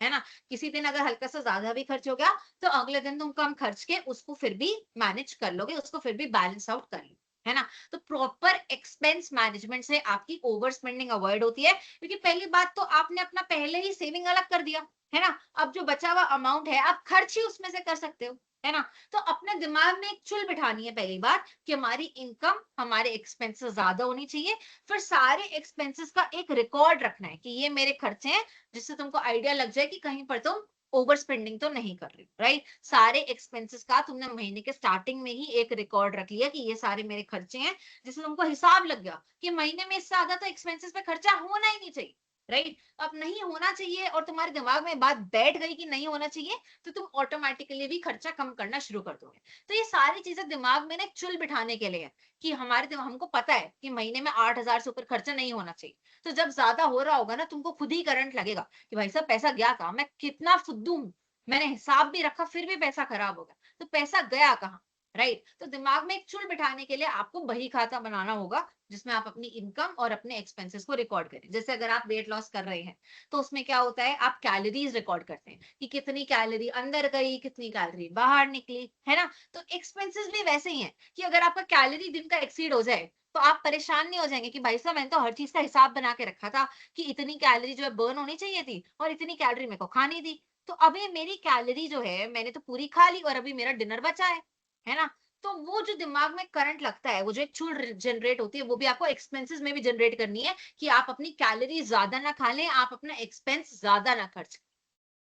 है ना। किसी दिन अगर हल्का सा ज्यादा भी खर्च हो गया, तो अगले दिन तुम कम खर्च के उसको फिर भी मैनेज कर लोगे, उसको फिर भी बैलेंस आउट कर लोगे, है ना। तो प्रॉपर एक्सपेंस मैनेजमेंट से आपकी ओवर स्पेंडिंग अवॉइड होती है, क्योंकि पहली बात तो आपने अपना पहले ही सेविंग अलग कर दिया, है ना। अब जो बचा हुआ अमाउंट है, आप खर्च ही उसमें से कर सकते हो, है ना। तो अपने दिमाग में एक चुल बिठानी है पहली बात, कि हमारी इनकम हमारे एक्सपेंसेस ज्यादा होनी चाहिए। फिर सारे एक्सपेंसेस का एक रिकॉर्ड रखना है कि ये मेरे खर्चे हैं, जिससे तुमको आइडिया लग जाए कि कहीं पर तुम ओवर स्पेंडिंग तो नहीं कर रही, राइट। सारे एक्सपेंसेस का तुमने महीने के स्टार्टिंग में ही एक रिकॉर्ड रख लिया कि ये सारे मेरे खर्चे हैं, जिससे तुमको हिसाब लग गया कि महीने में इससे ज्यादा तो एक्सपेंसेस पे खर्चा होना ही नहीं चाहिए, राइट। अब नहीं होना चाहिए और तुम्हारे दिमाग में बात बैठ गई कि नहीं होना चाहिए, तो तुम ऑटोमेटिकली भी खर्चा कम करना शुरू कर दोगे। तो ये सारी चीजें दिमाग में ना एक चुल बिठाने के लिए है, कि हमारे दिमाग, हमको पता है कि महीने में 8,000 से ऊपर खर्चा नहीं होना चाहिए। तो जब ज्यादा हो रहा होगा ना, तुमको खुद ही करंट लगेगा कि भाई साहब पैसा गया कहाँ, मैं कितना फुद्दू हूँ, मैंने हिसाब भी रखा फिर भी पैसा खराब हो गया, तो पैसा गया कहाँ, राइट। तो दिमाग में एक चुल बिठाने के लिए आपको बही खाता बनाना होगा, जिसमें आप अपनी इनकम और अपने एक्सपेंसेस को रिकॉर्ड करें। जैसे अगर आप वेट लॉस कर रहे हैं, तो उसमें क्या होता है, आप कैलोरीज रिकॉर्ड करते हैं कि कितनी कैलोरी अंदर गई, कितनी कैलोरी बाहर निकली, है ना। तो एक्सपेंसेस भी वैसे ही है कि अगर आपका कैलोरी दिन का एक्सीड हो जाए, तो आप परेशान नहीं हो जाएंगे कि भाई साहब मैंने तो हर चीज का हिसाब बना के रखा था कि इतनी कैलोरी जो है बर्न होनी चाहिए थी, और इतनी कैलोरी मेरे को खानी थी। तो अभी मेरी कैलोरी जो है मैंने तो पूरी खा ली, और अभी मेरा डिनर बचा है ना। तो वो जो दिमाग में करंट लगता है, वो जो एक चुल जनरेट होती है, वो भी आपको एक्सपेंसेस में भी जनरेट करनी है, कि आप अपनी कैलोरी ज्यादा ना खा लें, आप अपना एक्सपेंस ज्यादा ना खर्च करें।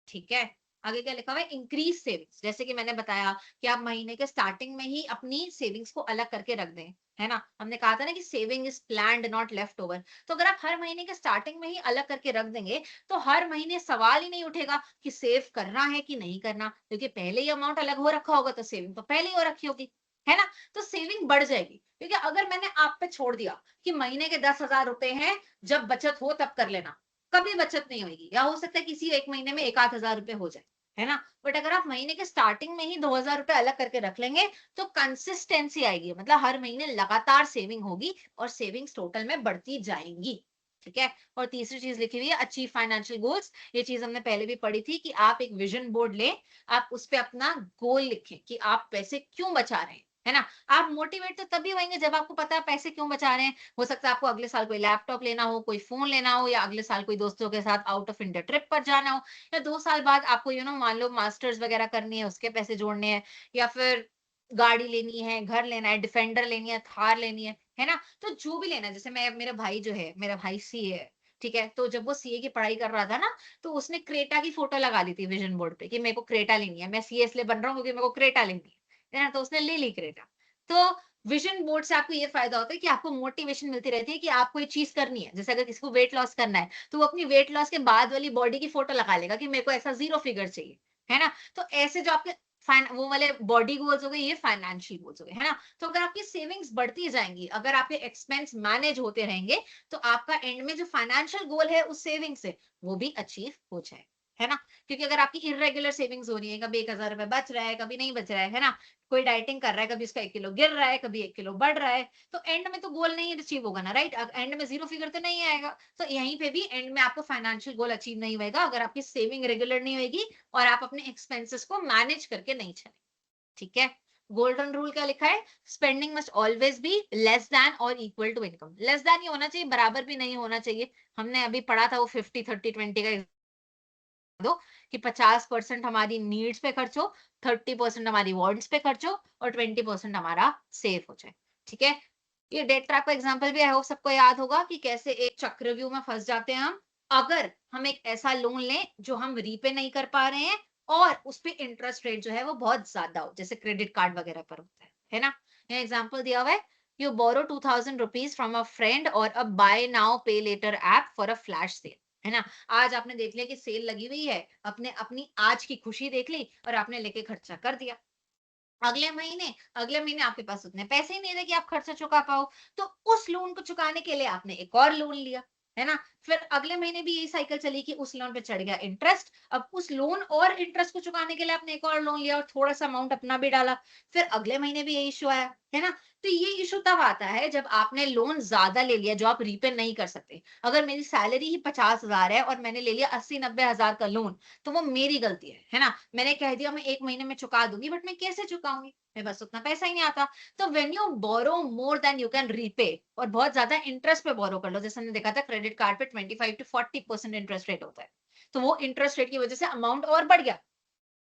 ठीक है, आगे क्या लिखा हुआ है, इंक्रीज सेविंग्स। जैसे कि मैंने बताया कि आप महीने के स्टार्टिंग में ही अपनी सेविंग्स को अलग करके रख दें, है ना। हमने कहा था ना कि saving is planned not left over. तो अगर आप हर महीने के स्टार्टिंग में ही अलग करके रख देंगे तो हर महीने सवाल ही नहीं उठेगा कि सेव करना है कि नहीं करना, क्योंकि पहले ही अमाउंट अलग हो रखा होगा तो सेविंग तो पहले ही हो रखी होगी, है ना। तो सेविंग बढ़ जाएगी, क्योंकि अगर मैंने आप पे छोड़ दिया कि महीने के 10,000 रुपए हैं, जब बचत हो तब कर लेना, कभी बचत नहीं होगी, या हो सकता है किसी एक महीने में 1-8 हजार रुपए हो जाए, है ना। बट अगर आप महीने के स्टार्टिंग में ही 2,000 रुपए अलग करके रख लेंगे तो कंसिस्टेंसी आएगी, मतलब हर महीने लगातार सेविंग होगी और सेविंग्स टोटल में बढ़ती जाएंगी। ठीक है। और तीसरी चीज लिखी हुई है अचीव फाइनेंशियल गोल्स। ये चीज हमने पहले भी पढ़ी थी कि आप एक विजन बोर्ड लें, आप उस पे अपना गोल लिखें कि आप पैसे क्यों बचा रहे हैं, है ना। आप मोटिवेट तो तभी होंगे जब आपको पता है पैसे क्यों बचा रहे हैं। हो सकता है आपको अगले साल कोई लैपटॉप लेना हो, कोई फोन लेना हो, या अगले साल कोई दोस्तों के साथ आउट ऑफ इंडिया ट्रिप पर जाना हो, या 2 साल बाद आपको मान लो मास्टर्स वगैरह करनी है, उसके पैसे जोड़ने हैं, या फिर गाड़ी लेनी है, घर लेना है, डिफेंडर लेनी है, थार लेनी है ना। तो जो भी लेना है, जैसे मैं, मेरा भाई जो है, मेरा भाई सीए है, ठीक है। तो जब वो सीए की पढ़ाई कर रहा था ना, तो उसने क्रेटा की फोटो लगा दी थी विजन बोर्ड पे कि मेरे को क्रेटा लेनी है, मैं सीए इसलिए बन रहा हूँ क्योंकि मेरे को क्रेटा लेनी है ना। तो उसने ले ली क्रेटा। तो विजन बोर्ड से आपको ये फायदा होता है कि आपको मोटिवेशन मिलती रहती है कि आपको ये चीज करनी है। जैसे अगर किसी को वेट लॉस करना है तो वो अपनी वेट लॉस के बाद वाली बॉडी की फोटो लगा लेगा कि मेरे को ऐसा जीरो फिगर चाहिए, है ना। तो ऐसे जो आपके वो वाले बॉडी गोल्स हो गए, ये फाइनेंशियल गोल्स हो गए, है ना। तो अगर आपकी सेविंग्स बढ़ती जाएंगी, अगर आपके एक्सपेंस मैनेज होते रहेंगे, तो आपका एंड में जो फाइनेंशियल गोल है उस सेविंग से, वो भी अचीव हो जाए, है ना। क्योंकि अगर आपकी इरेगुलर सेविंग्स हो रही है, कभी 1,000 रुपए बच रहा है, कभी नहीं बच रहा है ना। कोई डाइटिंग कर रहा है, कभी उसका 1 किलो गिर रहा है, कभी 1 किलो बढ़ रहा है, तो एंड में तो गोल नहीं अचीव होगा ना, राइट। एंड में जीरो फिगर तो नहीं आएगा। तो यहीं पे भी एंड में आपको फाइनेंशियल गोल अचीव नहीं होगा अगर आपकी सेविंग रेगुलर नहीं होगी और आप अपने एक्सपेंसेस को मैनेज करके नहीं चले। ठीक है। गोल्डन रूल क्या लिखा है, spending must always be less than और equal to income. Less than ही होना चाहिए, बराबर भी नहीं होना चाहिए। हमने अभी पढ़ा था वो 50-30-20 का दो, कि 50% हमारी नीड्स पे खर्च हो, 30% हमारी वांट्स पे खर्च हो, और 20% हमारा सेव हो जाए। ठीक है। ये डेट ट्रैप का एग्जांपल भी आई होप सबको याद होगा कि कैसे एक चक्रव्यूह में फंस जाते हैं हम, अगर हम एक ऐसा लोन लें जो हम रीपे नहीं कर पा रहे हैं और उस पे इंटरेस्ट रेट जो है वो बहुत ज्यादा हो, जैसे क्रेडिट कार्ड वगैरह पर होता है ना। ये एग्जांपल दिया हुआ है, you borrow 2,000 rupees from a friend और a buy now pay later app for a flash sale, है ना। आज आपने देख लिया कि सेल लगी हुई है, अपने अपनी आज की खुशी देख ली और आपने लेके खर्चा कर दिया। अगले महीने आपके पास उतने पैसे ही नहीं थे कि आप खर्चा चुका पाओ। तो उस लोन को चुकाने के लिए आपने एक और लोन लिया, है ना। फिर अगले महीने भी यही साइकिल चली कि उस लोन पे चढ़ गया इंटरेस्ट, अब उस लोन और इंटरेस्ट को चुकाने के लिए आपने एक और लोन लिया और थोड़ा सा अमाउंट अपना भी डाला। फिर अगले महीने भी यही इशू आया, है ना। तो ये इशू तब आता है जब आपने लोन ज्यादा ले लिया जो आप रीपे नहीं कर सकते। अगर मेरी सैलरी ही 50,000 है और मैंने ले लिया 80-90 हजार का लोन, तो वो मेरी गलती है ना। मैंने कह दिया मैं 1 महीने में चुका दूंगी, बट मैं कैसे चुकाऊंगी, मेरे पास उतना पैसा ही नहीं आता। तो when you borrow more than you can repay, और बहुत ज्यादा इंटरेस्ट पे बोरो कर लो, जैसे हमने देखा था क्रेडिट कार्ड पे 25 to 40% इंटरेस्ट रेट होता है, तो वो इंटरेस्ट रेट की वजह से अमाउंट और बढ़ गया,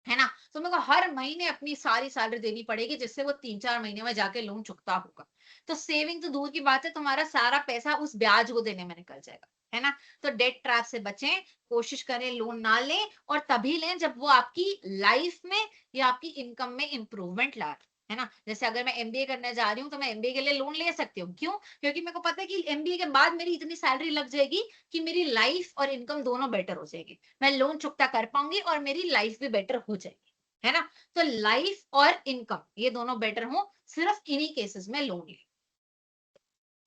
है ना। तो मेरे को हर महीने अपनी सारी सैलरी देनी पड़ेगी, जिससे वो 3-4 महीने में जाके लोन चुकता होगा। तो सेविंग तो दूर की बात है, तुम्हारा सारा पैसा उस ब्याज को देने में निकल जाएगा, है ना। तो डेट ट्रैप से बचें, कोशिश करें लोन ना लें, और तभी लें जब वो आपकी लाइफ में या आपकी इनकम में इंप्रूवमेंट ला रहे, है ना। जैसे अगर मैं एमबीए करने जा रही हूँ तो मैं एमबीए के लिए लोन ले सकती हूँ, क्यों? क्योंकि मेरे को पता है कि एमबीए के बाद मेरी इतनी सैलरी लग जाएगी कि मेरी लाइफ और इनकम दोनों बेटर हो जाएगी, मैं लोन चुकता कर पाऊंगी और मेरी लाइफ भी बेटर हो जाएगी, है ना। तो लाइफ और इनकम ये दोनों बेटर हो, सिर्फ इन्हीं केसेस में लोन ले,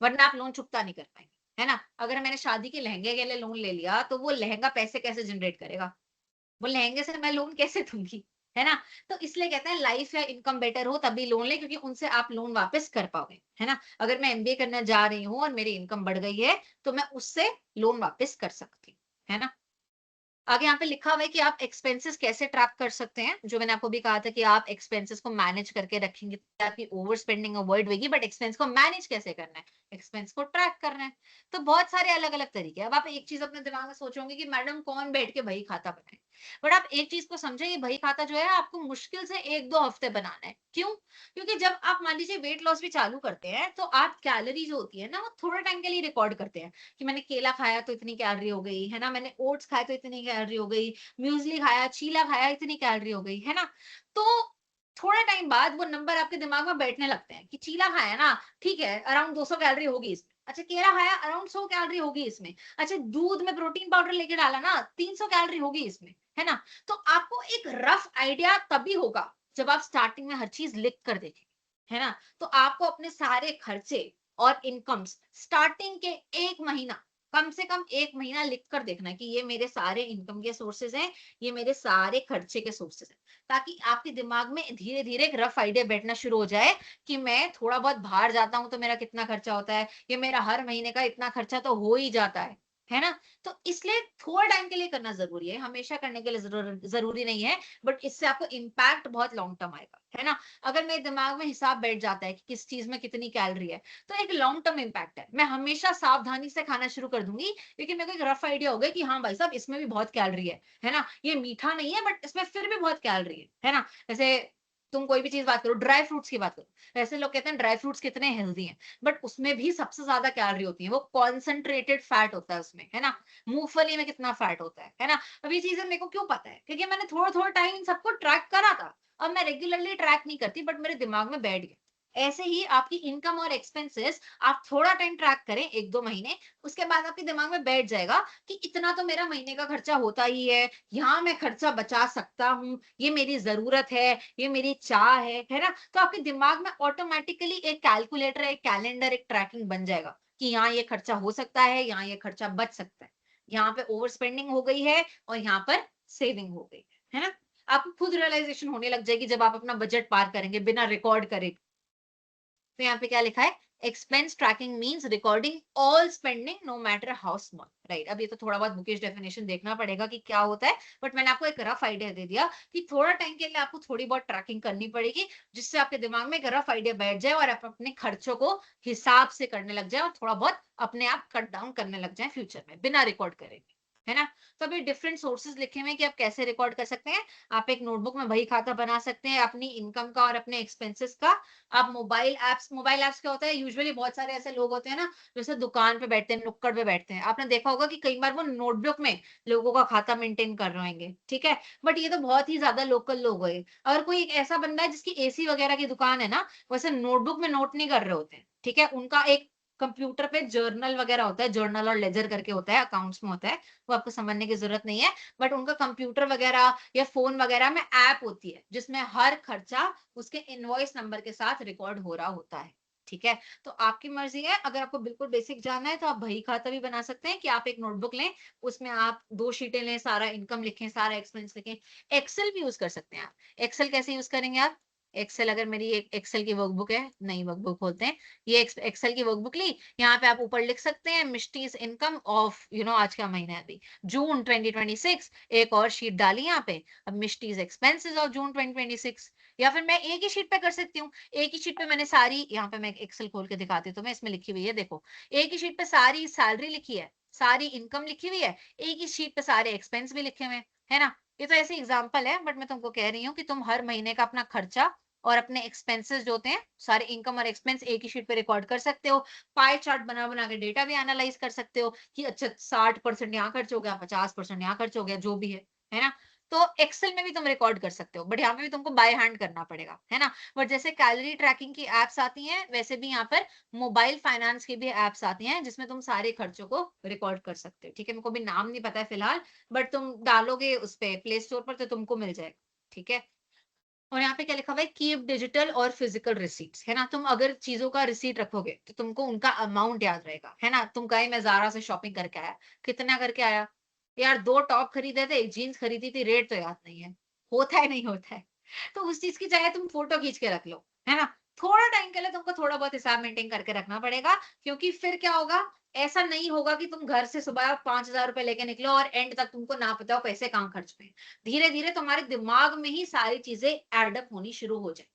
वरना आप लोन चुकता नहीं कर पाएंगे, है ना। अगर मैंने शादी के लहंगे के लिए लोन ले लिया तो वो लहंगा पैसे कैसे जनरेट करेगा, वो लहंगे से मैं लोन कैसे दूंगी, है ना। तो इसलिए कहते हैं लाइफ या इनकम बेटर हो तभी लोन ले, क्योंकि उनसे आप लोन वापस कर पाओगे, है ना। अगर मैं एमबीए करने जा रही हूँ और मेरी इनकम बढ़ गई है तो मैं उससे लोन वापस कर सकती हूँ, है ना। आगे यहाँ पे लिखा हुआ है कि आप एक्सपेंसेस कैसे ट्रैक कर सकते हैं, जो मैंने आपको भी कहा था कि आप एक्सपेंसेस को मैनेज करके रखेंगे तो आपकी ओवर स्पेंडिंग अवॉइड होगी, बट एक्सपेंस को मैनेज कैसे करना है, एक्सपेंस को ट्रैक करना है। तो बहुत सारे अलग अलग तरीके हैं। अब आप एक चीज अपने दिमाग में सोचोगे कि मैडम कौन बैठ के बही खाता बनाए, बट आप एक चीज को समझे, ये बही खाता जो है आपको मुश्किल से 1-2 हफ्ते बनाना है। क्यों? क्योंकि जब आप मान लीजिए वेट लॉस भी चालू करते हैं तो आप कैलोरी जो होती है ना वो थोड़े टाइम के लिए रिकॉर्ड करते हैं कि मैंने केला खाया तो इतनी कैलोरी हो गई है ना, मैंने ओट्स खाए तो इतनी कैलोरी हो गई, म्यूजली खाया, चीला खाया, इतनी कैलोरी हो गई है ना। तो थोड़ा टाइम बाद वो नंबर आपके दिमाग में बैठने लगते हैं कि चीला खाया ना, ठीक है, अराउंड 200 कैलोरी होगी इसमें। अच्छा, केला खाया, अराउंड 100 कैलोरी होगी इसमें। अच्छा, दूध में प्रोटीन पाउडर लेके डाला ना, 300 कैलोरी होगी इसमें, है ना। तो आपको एक रफ आइडिया तभी होगा जब आप स्टार्टिंग में हर चीज लिख कर देखें, है ना। तो आपको अपने सारे खर्चे और इनकम्स स्टार्टिंग के 1 महीना, कम से कम 1 महीना लिख कर देखना है कि ये मेरे सारे इनकम के सोर्सेज हैं, ये मेरे सारे खर्चे के सोर्सेज हैं, ताकि आपके दिमाग में धीरे धीरे एक रफ आइडिया बैठना शुरू हो जाए कि मैं थोड़ा बहुत बाहर जाता हूँ तो मेरा कितना खर्चा होता है, ये मेरा हर महीने का इतना खर्चा तो हो ही जाता है ना। तो इसलिए थोड़ा टाइम के लिए करना जरूरी है, हमेशा करने के लिए जरूरी नहीं है, बट इससे आपको इम्पैक्ट बहुत लॉन्ग टर्म आएगा, है ना। अगर मेरे दिमाग में हिसाब बैठ जाता है कि किस चीज में कितनी कैलोरी है, तो एक लॉन्ग टर्म इम्पैक्ट है, मैं हमेशा सावधानी से खाना शुरू कर दूंगी, क्योंकि मेरे को एक रफ आइडिया हो गया कि हाँ भाई साहब इसमें भी बहुत कैलोरी है ना। ये मीठा नहीं है बट इसमें फिर भी बहुत कैलोरी है ना। जैसे तुम कोई भी चीज बात करो, ड्राई फ्रूट्स की बात करो, ऐसे लोग कहते हैं ड्राई फ्रूट्स कितने हेल्दी हैं, बट उसमें भी सबसे ज्यादा कैलोरी होती है, वो कॉन्सेंट्रेटेड फैट होता है उसमें, है ना। मूंगफली में कितना फैट होता है ना। अब ये चीजें मेरे को क्यों पता है, क्योंकि मैंने थोड़ा थोड़ा टाइम इन सबको ट्रैक करा था। अब मैं रेगुलरली ट्रैक नहीं करती, बट मेरे दिमाग में बैठ गया। ऐसे ही आपकी इनकम और एक्सपेंसेस आप थोड़ा टाइम ट्रैक करें, 1-2 महीने, उसके बाद आपके दिमाग में बैठ जाएगा कि इतना तो मेरा महीने का खर्चा होता ही है, यहाँ मैं खर्चा बचा सकता हूँ, ये मेरी जरूरत है, ये मेरी चाह है ना। तो आपके दिमाग में ऑटोमेटिकली एक कैलकुलेटर, एक कैलेंडर, एक ट्रैकिंग बन जाएगा कि यहाँ ये खर्चा हो सकता है, यहाँ ये खर्चा बच सकता है, यहाँ पे ओवर स्पेंडिंग हो गई है और यहाँ पर सेविंग हो गई है ना। आपको खुद रियलाइजेशन होने लग जाएगी जब आप अपना बजट पार करेंगे बिना रिकॉर्ड करे। तो यहाँ पे क्या लिखा है, expense tracking means recording all spending no matter how small, right. अब ये तो थोड़ा बहुत बुकिश डेफिनेशन देखना पड़ेगा कि क्या होता है, बट मैंने आपको एक रफ आइडिया दे दिया कि थोड़ा टाइम के लिए आपको थोड़ी बहुत ट्रैकिंग करनी पड़ेगी, जिससे आपके दिमाग में एक रफ आइडिया बैठ जाए और आप अपने खर्चों को हिसाब से करने लग जाए और थोड़ा बहुत अपने आप कट डाउन करने लग जाए फ्यूचर में बिना रिकॉर्ड करे, है ना। तो अभी डिफरेंट सोर्सेज लिखे हुए हैं कि आप कैसे रिकॉर्ड कर सकते हैं। आप एक नोटबुक में वही खाता बना सकते हैं अपनी इनकम का और अपने एक्सपेंसेस का। आप मोबाइल ऐप्स क्या होता है, यूजुअली बहुत सारे ऐसे लोग होते हैं ना, जैसे दुकान पे बैठते हैं, नुक्कड़ पे बैठते हैं, आपने देखा होगा कि कई बार वो नोटबुक में लोगों का खाता मेंटेन कर रहे होंगे, ठीक है। बट ये तो बहुत ही ज्यादा लोकल लोग हुए। अगर कोई एक ऐसा बंदा है जिसकी एसी वगैरह की दुकान है ना, वैसे नोटबुक में नोट नहीं कर रहे होते हैं, ठीक है। उनका एक कंप्यूटर पे जर्नल वगैरह होता है, जर्नल और लेजर करके होता है, अकाउंट्स में होता है, वो आपको समझने की जरूरत नहीं है। बट उनका कंप्यूटर वगैरह या फोन वगैरह में ऐप होती है जिसमें हर खर्चा उसके इनवॉइस नंबर के साथ रिकॉर्ड हो रहा होता है, ठीक है। तो आपकी मर्जी है, अगर आपको बिल्कुल बेसिक जानना है तो आप बही खाता भी बना सकते हैं कि आप एक नोटबुक लें, उसमें आप 2 शीटें लें, सारा इनकम लिखें, सारा एक्सपेंस लिखें। एक्सेल भी यूज कर सकते हैं आप। एक्सेल कैसे यूज करेंगे आप, एक्सेल, अगर मेरी एक एक्सेल की वर्कबुक है, नई वर्कबुक खोलते हैं, ये एक्सेल की वर्कबुक ली, यहाँ पे आप ऊपर लिख सकते हैं मिस्टीज इनकम ऑफ आज का महीना है अभी जून 2026, एक और शीट डाली यहाँ पे, अब मिस्टीज एक्सपेंसेस ऑफ जून 2026। या फिर मैं एक ही शीट पे कर सकती हूँ, एक ही शीट पे मैंने सारी, यहाँ पे मैं एक्सेल खोल के दिखाती हूँ तो मैं इसमें लिखी हुई है, देखो, एक ही शीट पे सारी सैलरी लिखी है, सारी इनकम लिखी हुई है, एक ही शीट पे सारे एक्सपेंस भी लिखे हुए हैं, है ना। ये तो ऐसे एग्जाम्पल है, बट मैं तुमको कह रही हूँ कि तुम हर महीने का अपना खर्चा और अपने एक्सपेंसेस जो होते हैं, सारे इनकम और एक्सपेंस एक ही शीट पे रिकॉर्ड कर सकते हो। पाई चार्ट बना बना के डेटा भी एनालाइज कर सकते हो कि अच्छा 60% यहाँ खर्च हो गया, 50% यहाँ खर्च हो गया, जो भी है ना। तो एक्सेल में भी तुम रिकॉर्ड कर सकते हो, बट यहाँ पे भी तुमको बाय हैंड करना पड़ेगा, है ना। बट जैसे कैलोरी ट्रैकिंग की एप्स आती हैं, वैसे भी यहाँ पर मोबाइल फाइनेंस की भी एप्स आती हैं जिसमें तुम सारे खर्चों को रिकॉर्ड कर सकते हो, ठीक है। मेरे को भी नाम नहीं पता है फिलहाल, बट तुम डालोगे उस पे प्ले स्टोर पर तो तुमको मिल जाएगा, ठीक है। और यहाँ पे क्या लिखा हुआ है, कीप डिजिटल और फिजिकल रिसीट्स, है ना। तुम अगर चीजों का रिसीट रखोगे तो तुमको उनका अमाउंट याद रहेगा, है ना। तुम कहे मैं ज़ारा से शॉपिंग करके आया, कितना करके आया, यार 2 टॉप खरीदे थे, एक जीन्स खरीदी थी, रेट तो याद नहीं है, होता है नहीं होता है। तो उस चीज की चाहे तुम फोटो खींच के रख लो, है ना। थोड़ा टाइम के लिए तुमको थोड़ा बहुत हिसाब मेंटेन करके रखना पड़ेगा, क्योंकि फिर क्या होगा, ऐसा नहीं होगा कि तुम घर से सुबह 5,000 रुपए लेके निकलो और एंड तक तुमको ना पता हो पैसे कहाँ खर्च हुए। धीरे धीरे तुम्हारे दिमाग में ही सारी चीजें एड अप होनी शुरू हो जाए,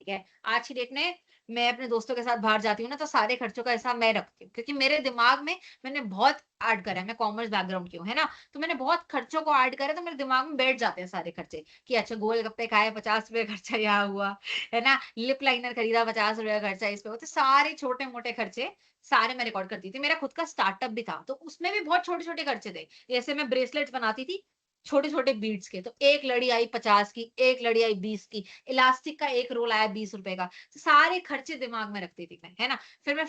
ठीक है। आज की डेट में मैं अपने दोस्तों के साथ बाहर जाती हूँ ना, तो सारे खर्चों का हिसाब मैं रखती हूँ, क्योंकि मेरे दिमाग में मैंने बहुत ऐड करा है, मैं कॉमर्स बैकग्राउंड की हूँ, है ना? तो मैंने बहुत खर्चों को ऐड करा है, तो मेरे दिमाग में बैठ जाते हैं सारे खर्चे कि अच्छा गोलगप्पे खाए, ₹50 खर्चा यहाँ हुआ, है ना? लिप लाइनर खरीदा, ₹50 का खर्चा इस पे हुआ। तो सारे छोटे-मोटे खर्चे सारे मैं रिकॉर्ड करती थी। मेरा खुद का स्टार्टअप भी था, तो उसमें भी बहुत छोटे-छोटे खर्चे थे। जैसे मैं ब्रेसलेट्स बनाती थी, छोटे-छोटे बीड्स के, तो एक लड़ी आई 50 की, एक लड़ी आई 20 की, इलास्टिक का एक रोल आया ₹20 का। तो सारे खर्चे दिमाग में रखती थी मैं, है ना? फिर मैं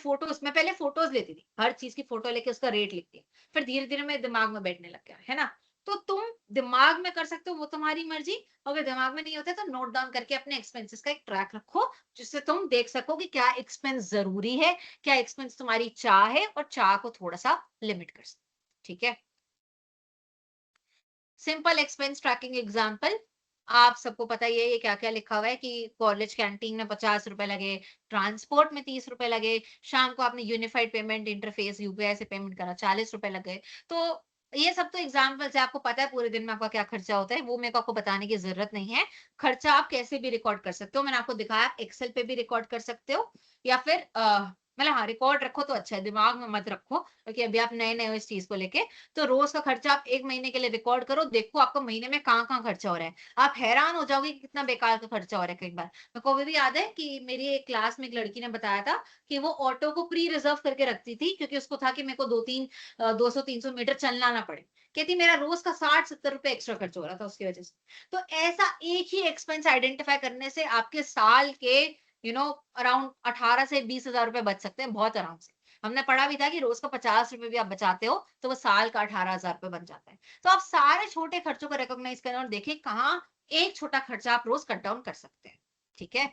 पहले फोटोज़ लेती थी, हर चीज़ की फोटो लेके उसका रेट लिखती। फिर धीरे-धीरे मेरे दिमाग में बैठने लग गया, है ना? तो तुम दिमाग में कर सकते हो, वो तुम्हारी मर्ज़ी। अगर दिमाग में नहीं होता तो नोट डाउन करके अपने एक्सपेंसेस का एक ट्रैक रखो, जिससे तुम देख सको कि क्या एक्सपेंस ज़रूरी है, क्या एक्सपेंस तुम्हारी चाह है, और चाह को थोड़ा-सा लिमिट कर सकते हो। ठीक है? सिंपल एक्सपेंस ट्रैकिंग एग्जांपल, आप सबको पता ही है ये क्या-क्या लिखा हुआ है कि कॉलेज कैंटीन में ₹50 लगे, ट्रांसपोर्ट में ₹30 लगे, शाम को आपने यूनिफाइड पेमेंट इंटरफेस यूपीआई से पेमेंट करा, ₹40 लग गए। तो ये सब तो एग्जांपल्स है, आपको पता है पूरे दिन में आपका क्या खर्चा होता है, वो मेरे को आपको बताने की ज़रूरत नहीं है। खर्चा आप कैसे भी रिकॉर्ड कर सकते हो, मैंने आपको दिखाया, आप एक्सेल पे भी रिकॉर्ड कर सकते हो, या फिर मतलब हाँ, रिकॉर्ड रखो तो अच्छा है, दिमाग में मत रखो, क्योंकि अभी आप नए-नए हो इस चीज़ को लेके। तो रोज का खर्चा आप 1 महीने के लिए रिकॉर्ड करो, देखो आपका महीने में कहाँ-कहाँ खर्चा हो रहा है। आप हैरान हो जाओगे कि कितना बेकार का खर्चा हो रहा है कई बार। मेरे को अभी भी याद है कि मेरी एक क्लास में एक लड़की ने बताया था कि वो ऑटो को प्री रिजर्व करके रखती थी, क्योंकि उसको था कि मेरे को 200-300 मीटर चलना ना पड़े। कहती मेरा रोज का 60-70 रुपए एक्स्ट्रा खर्च हो रहा था उसकी वजह से। तो ऐसा एक ही एक्सपेंस आइडेंटिफाई करने से आपके साल के अराउंड 18 से 20,000 रुपए बच सकते हैं बहुत आराम से। हमने पढ़ा भी था कि रोज का ₹50 भी आप बचाते हो, तो वो साल का ₹18,000 बन जाता है। तो आप सारे छोटे खर्चों को रिकॉग्नाइज़ करें और देखें कहाँ एक छोटा खर्चा आप रोज़ कट डाउन कर सकते हैं। ठीक है?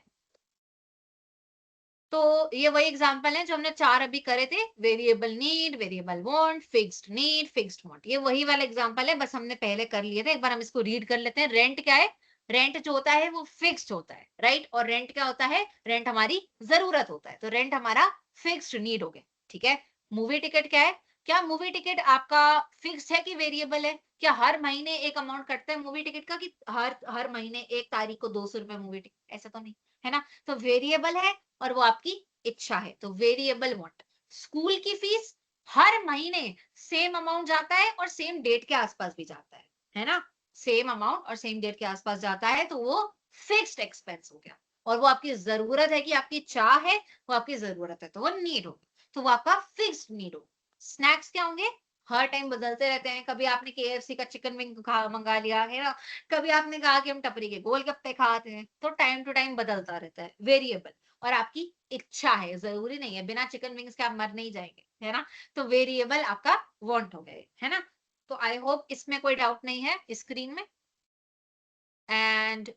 तो ये वही एग्ज़ाम्पल है जो हमने 4 अभी करे थे, variable need, variable want, fixed need, fixed want. ये वही वाला एग्ज़ाम्पल है, बस हमने पहले कर लिए थे। एक बार हम इसको रीड कर लेते हैं। रेंट क्या है? रेंट जो होता है वो फिक्स्ड होता है, राइट? और रेंट क्या होता है? रेंट हमारी ज़रूरत होता है। तो रेंट हमारा फिक्स्ड नीड हो गया, ठीक है? मूवी टिकट क्या है? क्या मूवी टिकट आपका फिक्स्ड है कि वेरिएबल है? क्या हर महीने एक अमाउंट कटता है मूवी टिकट का, कि हर हर महीने 1 तारीख को ₹200 मूवी टिकट? ऐसा तो नहीं, है ना? तो वेरिएबल है और वो आपकी इच्छा है, तो वेरिएबल वांट। स्कूल की फीस हर महीने सेम अमाउंट जाता है और सेम डेट के आसपास भी जाता है ना? सेम अमाउंट और सेम डेट के आसपास जाता है, तो वो फिक्स्ड एक्सपेंस हो गया। और वो आपकी जरूरत है कि आपकी चाह है, वो आपकी जरूरत है, तो वो नीड हो, तो वो आपका फिक्स्ड नीड हो। स्नैक्स क्या होंगे? हर टाइम बदलते रहते हैं, कभी आपने केएफसी का चिकन विंग मंगा लिया है ना, कभी आपने कहा कि हम टपरी के गोलगप्पे खाते हैं, तो टाइम टू टाइम बदलता रहता है, वेरिएबल। और आपकी इच्छा है, ज़रूरी नहीं है, बिना चिकन विंग्स के आप मर नहीं जाएँगे, है ना? तो वेरिएबल आपका वांट हो गए, है ना? तो आई होप इसमें कोई डाउट नहीं है स्क्रीन में। एंड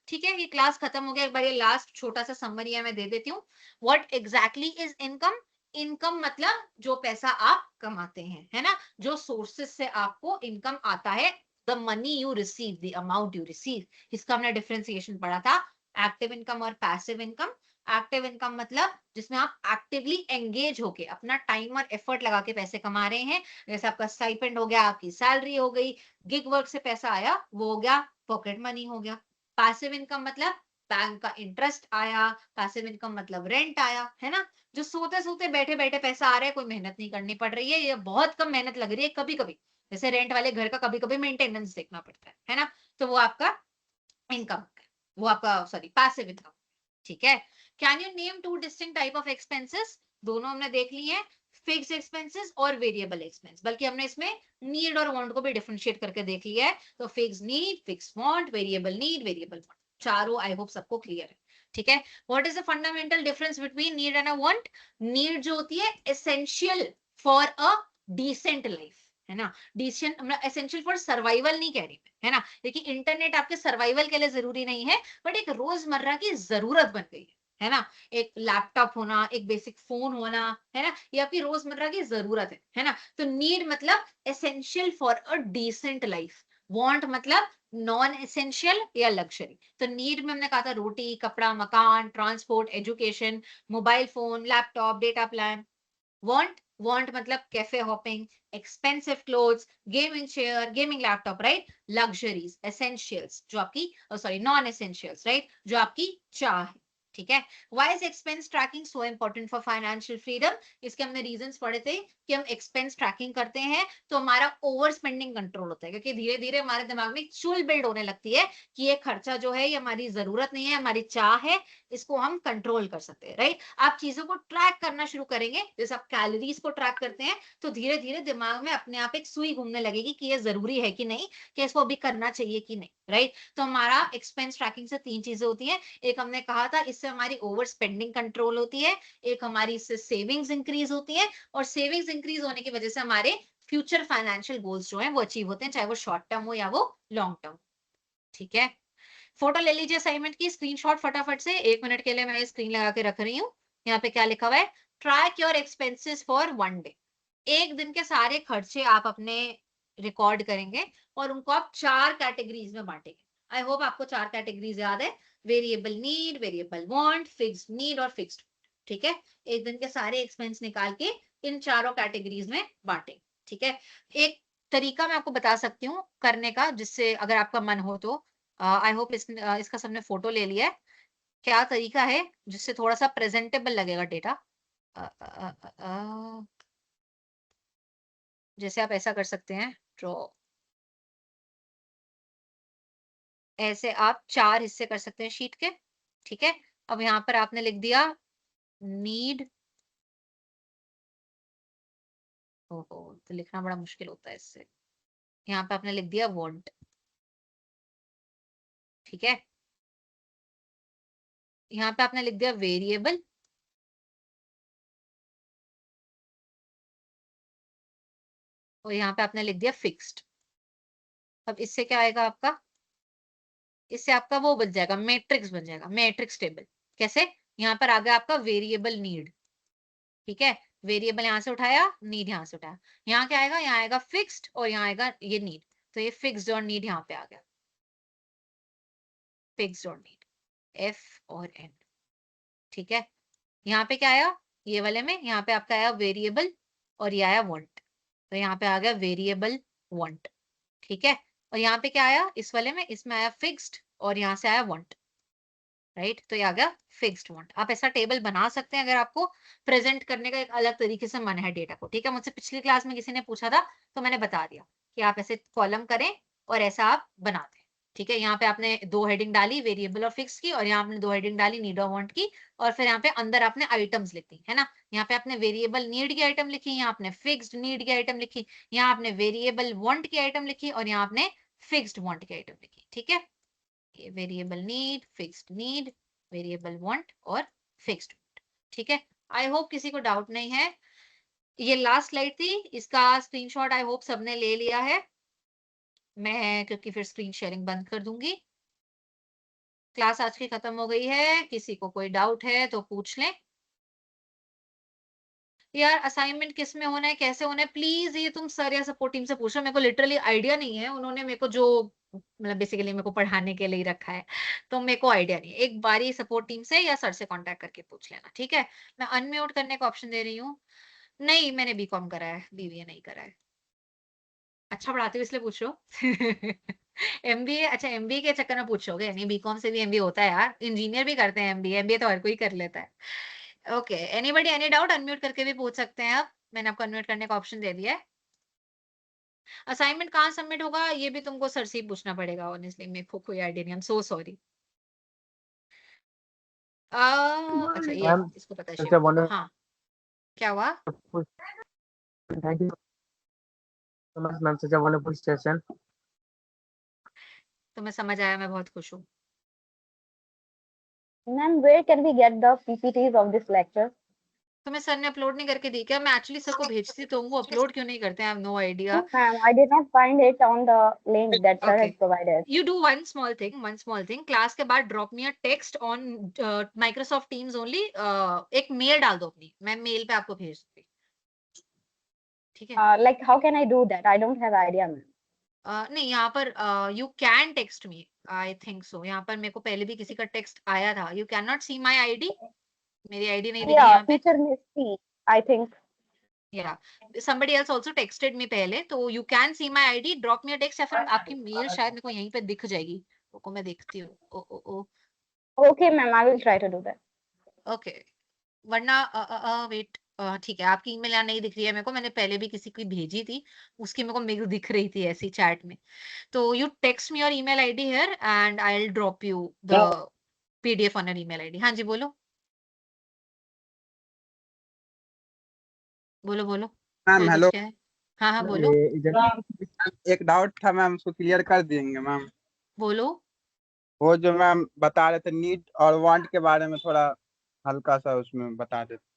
ठीक है, ये क्लास खत्म हो गया। एक बार ये लास्ट छोटा-सा समरी है, मैं दे देती हूँ। What exactly is income? Income मतलब जो पैसा आप कमाते हैं, है ना? जो सोर्सेज़ से आपको इनकम आता है, the money you receive, the amount you receive. इसका हमने डिफरेंशिएशन पढ़ा था, एक्टिव इनकम और पैसिव इनकम। एक्टिव इनकम मतलब जिसमें आप एक्टिवली एंगेज होके अपना टाइम और एफर्ट लगा के पैसे कमा रहे हैं। जैसे आपका स्टाइपेंड हो गया, आपकी सैलरी हो गई, गिग वर्क से पैसा आया, वो हो गया पॉकेट मनी हो गया। पैसिव इनकम मतलब बैंक का इंटरेस्ट आया, पैसिव इनकम मतलब रेंट आया, है ना? जो सोते-सोते बैठे-बैठे पैसा आ रहा है, कोई मेहनत नहीं करनी पड़ रही है, या बहुत कम मेहनत लग रही है कभी-कभी। जैसे रेंट वाले घर का कभी-कभी मेंटेनेंस देखना पड़ता है ना? तो वो आपका इनकम, वो आपका सॉरी पैसिव इनकम, ठीक है? Can you name 2 distinct type of expenses? दोनों हमने देख ली हैं, फिक्स्ड एक्सपेंसेस और वेरिएबल एक्सपेंस। बल्कि हमने इसमें नीड और वांट को भी डिफरेंशिएट करके देख लिया है। तो fixed need, fixed want, need, variable want. चारों आई होप सबको क्लियर है। ठीक है? What is the fundamental difference between need and a want? Need जो होती है essential for a decent life, है ना? डिसेंट मतलब एसेंशियल फॉर सर्वाइवल नहीं कह रही मैं, है ना? देखिए इंटरनेट आपके सर्वाइवल के लिए जरूरी नहीं है, बट एक रोजमर्रा की जरूरत बन गई है ना? एक लैपटॉप होना, एक बेसिक फोन होना, है ना? ये आपकी रोजमर्रा की जरूरत है ना? तो नीड मतलब essential for a decent life, want मतलब नॉन एसेंशियल या लग्जरी। तो नीड में हमने कहा था रोटी, कपड़ा, मकान, transport, education, mobile phone, laptop, data plan. Want मतलब cafe hopping, expensive clothes, gaming chair, gaming laptop, right? Luxuries, essentials जो आपकी, सॉरी नॉन एसेंशियल्स, राइट? जो आपकी चाह है। ठीक है। Why is expense tracking so important for financial freedom? इसके हमने रीजंस पढ़े थे कि हम एक्सपेंस ट्रैकिंग करते हैं तो हमारा ओवर स्पेंडिंग कंट्रोल होता है, क्योंकि धीरे धीरे हमारे दिमाग में एक चुल बिल्ड होने लगती है कि ये खर्चा जो है ये हमारी जरूरत नहीं है, हमारी चाह है, इसको हम कंट्रोल कर सकते हैं, राइट। आप चीजों को ट्रैक करना शुरू करेंगे, जैसे आप कैलोरीज को ट्रैक करते हैं तो धीरे धीरे दिमाग में अपने आप एक सुई घूमने लगेगी कि ये जरूरी है कि नहीं, कि इसको अभी करना चाहिए कि नहीं, राइट। तो हमारा एक्सपेंस ट्रैकिंग से 3 चीजें होती हैं। एक हमने कहा था इससे हमारी ओवर स्पेंडिंग कंट्रोल होती है, एक हमारी इससे सेविंग्स इंक्रीज होती है, और सेविंग्स इंक्रीज होने की वजह से हमारे फ्यूचर फाइनेंशियल गोल्स जो हैं वो अचीव होते हैं, चाहे वो शॉर्ट टर्म हो या वो लॉन्ग टर्म। ठीक है। फोटो ले लीजिए असाइनमेंट की, स्क्रीनशॉट फटाफट से, 1 मिनट के लिए मैं स्क्रीन लगा के रख रही हूँ। यहाँ पे क्या लिखा हुआ है? Track your expenses for 1 day. एक दिन के सारे खर्चे आप अपने रिकॉर्ड करेंगे और उनको आप 4 कैटेगरीज में बांटेंगे। आई होप आपको 4 कैटेगरीज याद है, variable need, variable want, fixed need और फिक्स्ड। ठीक है। एक दिन के सारे एक्सपेंस निकाल के इन चारों कैटेगरीज में बांटेंगे। ठीक है। एक तरीका मैं आपको बता सकती हूँ करने का, जिससे अगर आपका मन हो तो, आई होप इसका सबने फोटो ले लिया है। क्या तरीका है जिससे थोड़ा सा प्रेजेंटेबल लगेगा डेटा? जैसे आप ऐसा कर सकते हैं, ड्रॉ, ऐसे आप 4 हिस्से कर सकते हैं शीट के। ठीक है। अब यहाँ पर आपने लिख दिया नीड, ओहो तो लिखना बड़ा मुश्किल होता है इससे। यहाँ पे आपने लिख दिया वांट। ठीक है। यहाँ पे आपने लिख दिया वेरिएबल, और यहाँ पे आपने लिख दिया फिक्स्ड। अब इससे क्या आएगा आपका? इससे आपका वो बन जाएगा, मैट्रिक्स बन जाएगा, मैट्रिक्स टेबल। कैसे? यहाँ पर आ गया आपका वेरिएबल नीड। ठीक है। वेरिएबल यहाँ से उठाया, नीड यहाँ से उठाया। यहाँ क्या आएगा? यहाँ आएगा फिक्स्ड और यहाँ आएगा ये नीड। तो ये फिक्स्ड और नीड यहाँ पे आ गया, फिक्स्ड और नीड, एफ और एन। ठीक है। यहाँ पे क्या आया? ये वाले में यहाँ पे आपका आया वेरिएबल और ये आया वांट, तो यहाँ पे आ गया वेरिएबल वांट। ठीक है। और यहाँ पे क्या आया इस वाले में? इसमें आया फिक्स्ड और यहाँ से आया वांट, राइट। तो ये आ गया फिक्स्ड वांट। आप ऐसा टेबल बना सकते हैं अगर आपको प्रेजेंट करने का एक अलग तरीके से मन है डेटा को। ठीक है। मुझसे पिछली क्लास में किसी ने पूछा था तो मैंने बता दिया कि आप ऐसे कॉलम करें और ऐसा आप बनाते हैं। ठीक है। यहाँ पे आपने 2 हेडिंग डाली, वेरिएबल और फिक्स की, और यहाँ आपने 2 हेडिंग डाली, नीड और वांट की, और फिर यहाँ पे अंदर आपने आइटम्स लिखी है ना। यहाँ पे आपने वेरिएबल नीड की आइटम लिखी, यहाँ आपने फिक्स्ड नीड की आइटम लिखी, यहाँ आपने वेरिएबल वांट की आइटम लिखी, और यहाँ आपने फिक्स्ड वांट की आइटम लिखी। ठीक है। Variable need, fixed need, variable want और फिक्स्ड वांट। ठीक है। आई होप किसी को डाउट नहीं है। ये लास्ट स्लाइड थी, इसका स्क्रीनशॉट आई होप सबने ले लिया है। मैं क्योंकि फिर स्क्रीन शेयरिंग बंद कर दूंगी। क्लास आज की खत्म हो गई है, किसी को कोई डाउट है तो पूछ लें। यार असाइनमेंट किस में होना है, कैसे होना है, प्लीज ये तुम सर या सपोर्ट टीम से पूछो। मेरे को लिटरली आइडिया नहीं है, उन्होंने मेरे को जो मतलब बेसिकली मेरे को पढ़ाने के लिए रखा है, तो मेरे को आइडिया नहीं है। एक बारी सपोर्ट टीम से या सर से कांटेक्ट करके पूछ लेना। ठीक है। मैं अनम्यूट करने का ऑप्शन दे रही हूँ। नहीं, मैंने बीकॉम करा है, बीबीए नहीं करा है। अच्छा पढ़ाती हूँ इसलिए पूछ रहे हो? एमबीए? अच्छा एमबीए के चक्कर में पूछोगे? नहीं, बीकॉम से भी एमबीए होता है यार, इंजीनियर भी करते हैं एमबीए, एमबीए तो हर कोई कर लेता है। Okay, anybody any doubt? Unmute करके भी पूछ सकते हैं आप, मैंने आपको अनम्यूट करने का ऑप्शन दे दिया है। असाइनमेंट कहाँ सबमिट होगा ये भी तुमको सर से ही पूछना पड़ेगा, ऑनेस्टली मेरे को कोई आइडिया नहीं, आई एम सो सॉरी। अच्छा ये मैम इसको पता है since I शिव को। want हाँ, क्या हुआ? to push, thank you so much, ma'am. Such a wonderful session. तुम्हें समझ आया, मैं बहुत खुश हूँ। Ma'am, where can we get the PPTs of this lecture? तुम्हें सर ने अपलोड नहीं करके दी क्या? मैं एक्चुअली सर को भेजती तो हूँ, वो अपलोड क्यों नहीं करते हैं? I have no idea. No, ma'am, I did not find it on the link that sir Okay. has provided. You do one small thing. Class के बाद drop me a text on Microsoft Teams only. एक मेल डाल दो अपनी, मैं मेल पे आपको भेज दूंगी। ठीक है। Like, how can I do that? I don't have idea, ma'am. नहीं, यहाँ पर you can text me, I think so. यहाँ पर मेरे को पहले भी किसी का टेक्स्ट आया था। You can not see my ID, मेरी आईडी नहीं दिख रही Yeah, यहाँ पे। teacher Miss C, I think. या somebody else also texted me पहले, तो you can see my ID, drop me a text, या फिर आपकी मेल शायद मेरे को यहीं पे दिख जाएगी। रुको मैं देखती हूँ। ओ ओ ओ Okay, ma'am, I will try to do that. Okay, वरना वेट, ठीक है, आपकी ईमेल यहाँ नहीं दिख रही है मेरे को, मैंने पहले भी किसी की भेजी थी, उसकी मेरे को दिख रही थी ऐसी चैट में। तो you text me your email ID here and I will drop you the PDF on your email ID. हाँ जी, बोलो। बोलो, बोलो। मैम कोई कुछ हेलो। क्या है? हाँ, हाँ, बोलो, एक डाउट था मैम, उसको क्लियर कर देंगे मैम। बोलो। वो जो मैम बता रहे थे नीड और वांट के बारे में, थोड़ा हल्का सा उसमें बता देते।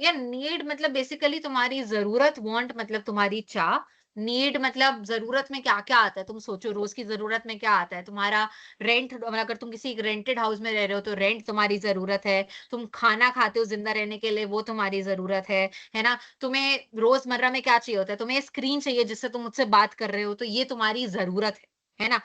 या नीड मतलब बेसिकली तुम्हारी ज़रूरत, वांट मतलब तुम्हारी चाह, नीड मतलब ज़रूरत में क्या-क्या आता है? तुम सोचो रोज़ की ज़रूरत में क्या आता है? तुम्हारा रेंट, अगर तुम किसी एक रेंटेड हाउस में रह रहे हो तो रेंट तुम्हारी ज़रूरत है। तुम खाना खाते हो ज़िंदा रहने के लिए, वो तुम्हारी ज़रूरत है ना? तुम्हें रोज़मर्रा में क्या चाहिए होता है? तुम्हें स्क्रीन चाहिए जिससे तुम मुझसे बात कर रहे हो, तो ये तुम्हारी ज़रूरत है ना?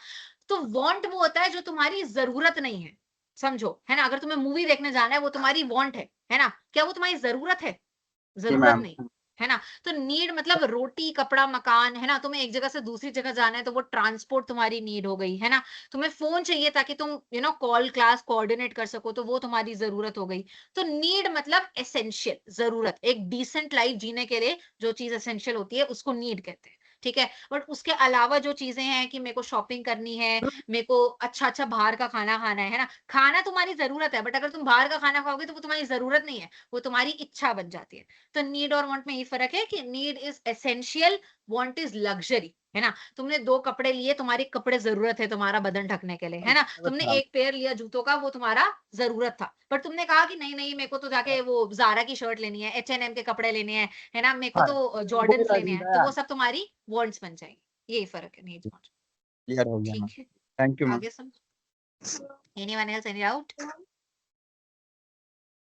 तो वांट वो होता है जो तुम्हारी ज़रूरत नहीं है, समझो, है ना? अगर तुम्हें मूवी देखने जाना है वो तुम्हारी वांट है ना? क्या वो तुम्हारी ज़रूरत है? जी ज़रूरत मैम। नहीं, है ना? तो नीड मतलब रोटी, कपड़ा, मकान, है ना? तुम्हें एक जगह से दूसरी जगह जाना है तो वो ट्रांसपोर्ट तुम्हारी नीड हो गई, है ना? तुम्हें फ़ोन चाहिए ताकि तुम कॉल, क्लास कोऑर्डिनेट कर सको, तो वो तुम्हारी ज़रूरत हो गई। तो नीड मतलब एसेंशियल, ज़रूरत, एक डिसेंट लाइफ़ जीने के लिए जो चीज़ एसेंशियल होती है उसको नीड कहते हैं, ठीक है? बट उसके अलावा जो चीज़ें हैं कि मेरे को शॉपिंग करनी है, मेरे को अच्छा-अच्छा बाहर का खाना खाना है ना? खाना तुम्हारी ज़रूरत है, बट अगर तुम बाहर का खाना खाओगे तो वो तुम्हारी ज़रूरत नहीं है, वो तुम्हारी इच्छा बन जाती है। तो नीड और वांट में ये फर्क है कि need is essential, want is luxury, है ना? तुमने 2 कपड़े लिए, तुम्हारी कपड़े ज़रूरत है तुम्हारा बदन ढकने के लिए, है ना? तुमने मैम, 1 पेयर लिया जूतों का, वो तुम्हारा ज़रूरत था। बट तुमने कहा कि नहीं-नहीं मेरे को तो जाके वो ज़ारा की शर्ट लेनी है, एच&एम के कपड़े लेने हैं, है ना? मेरे को तो जॉर्डन्स लेने हैं, तो वो सब तुम्हारी वांट्स बन जाएँगी। यही फ़र्क है नीड्स वांट्स। क्लियर हो गया मैम। ठीक है, थैंक यू मैम। आगे समझ? Anyone else, any doubt?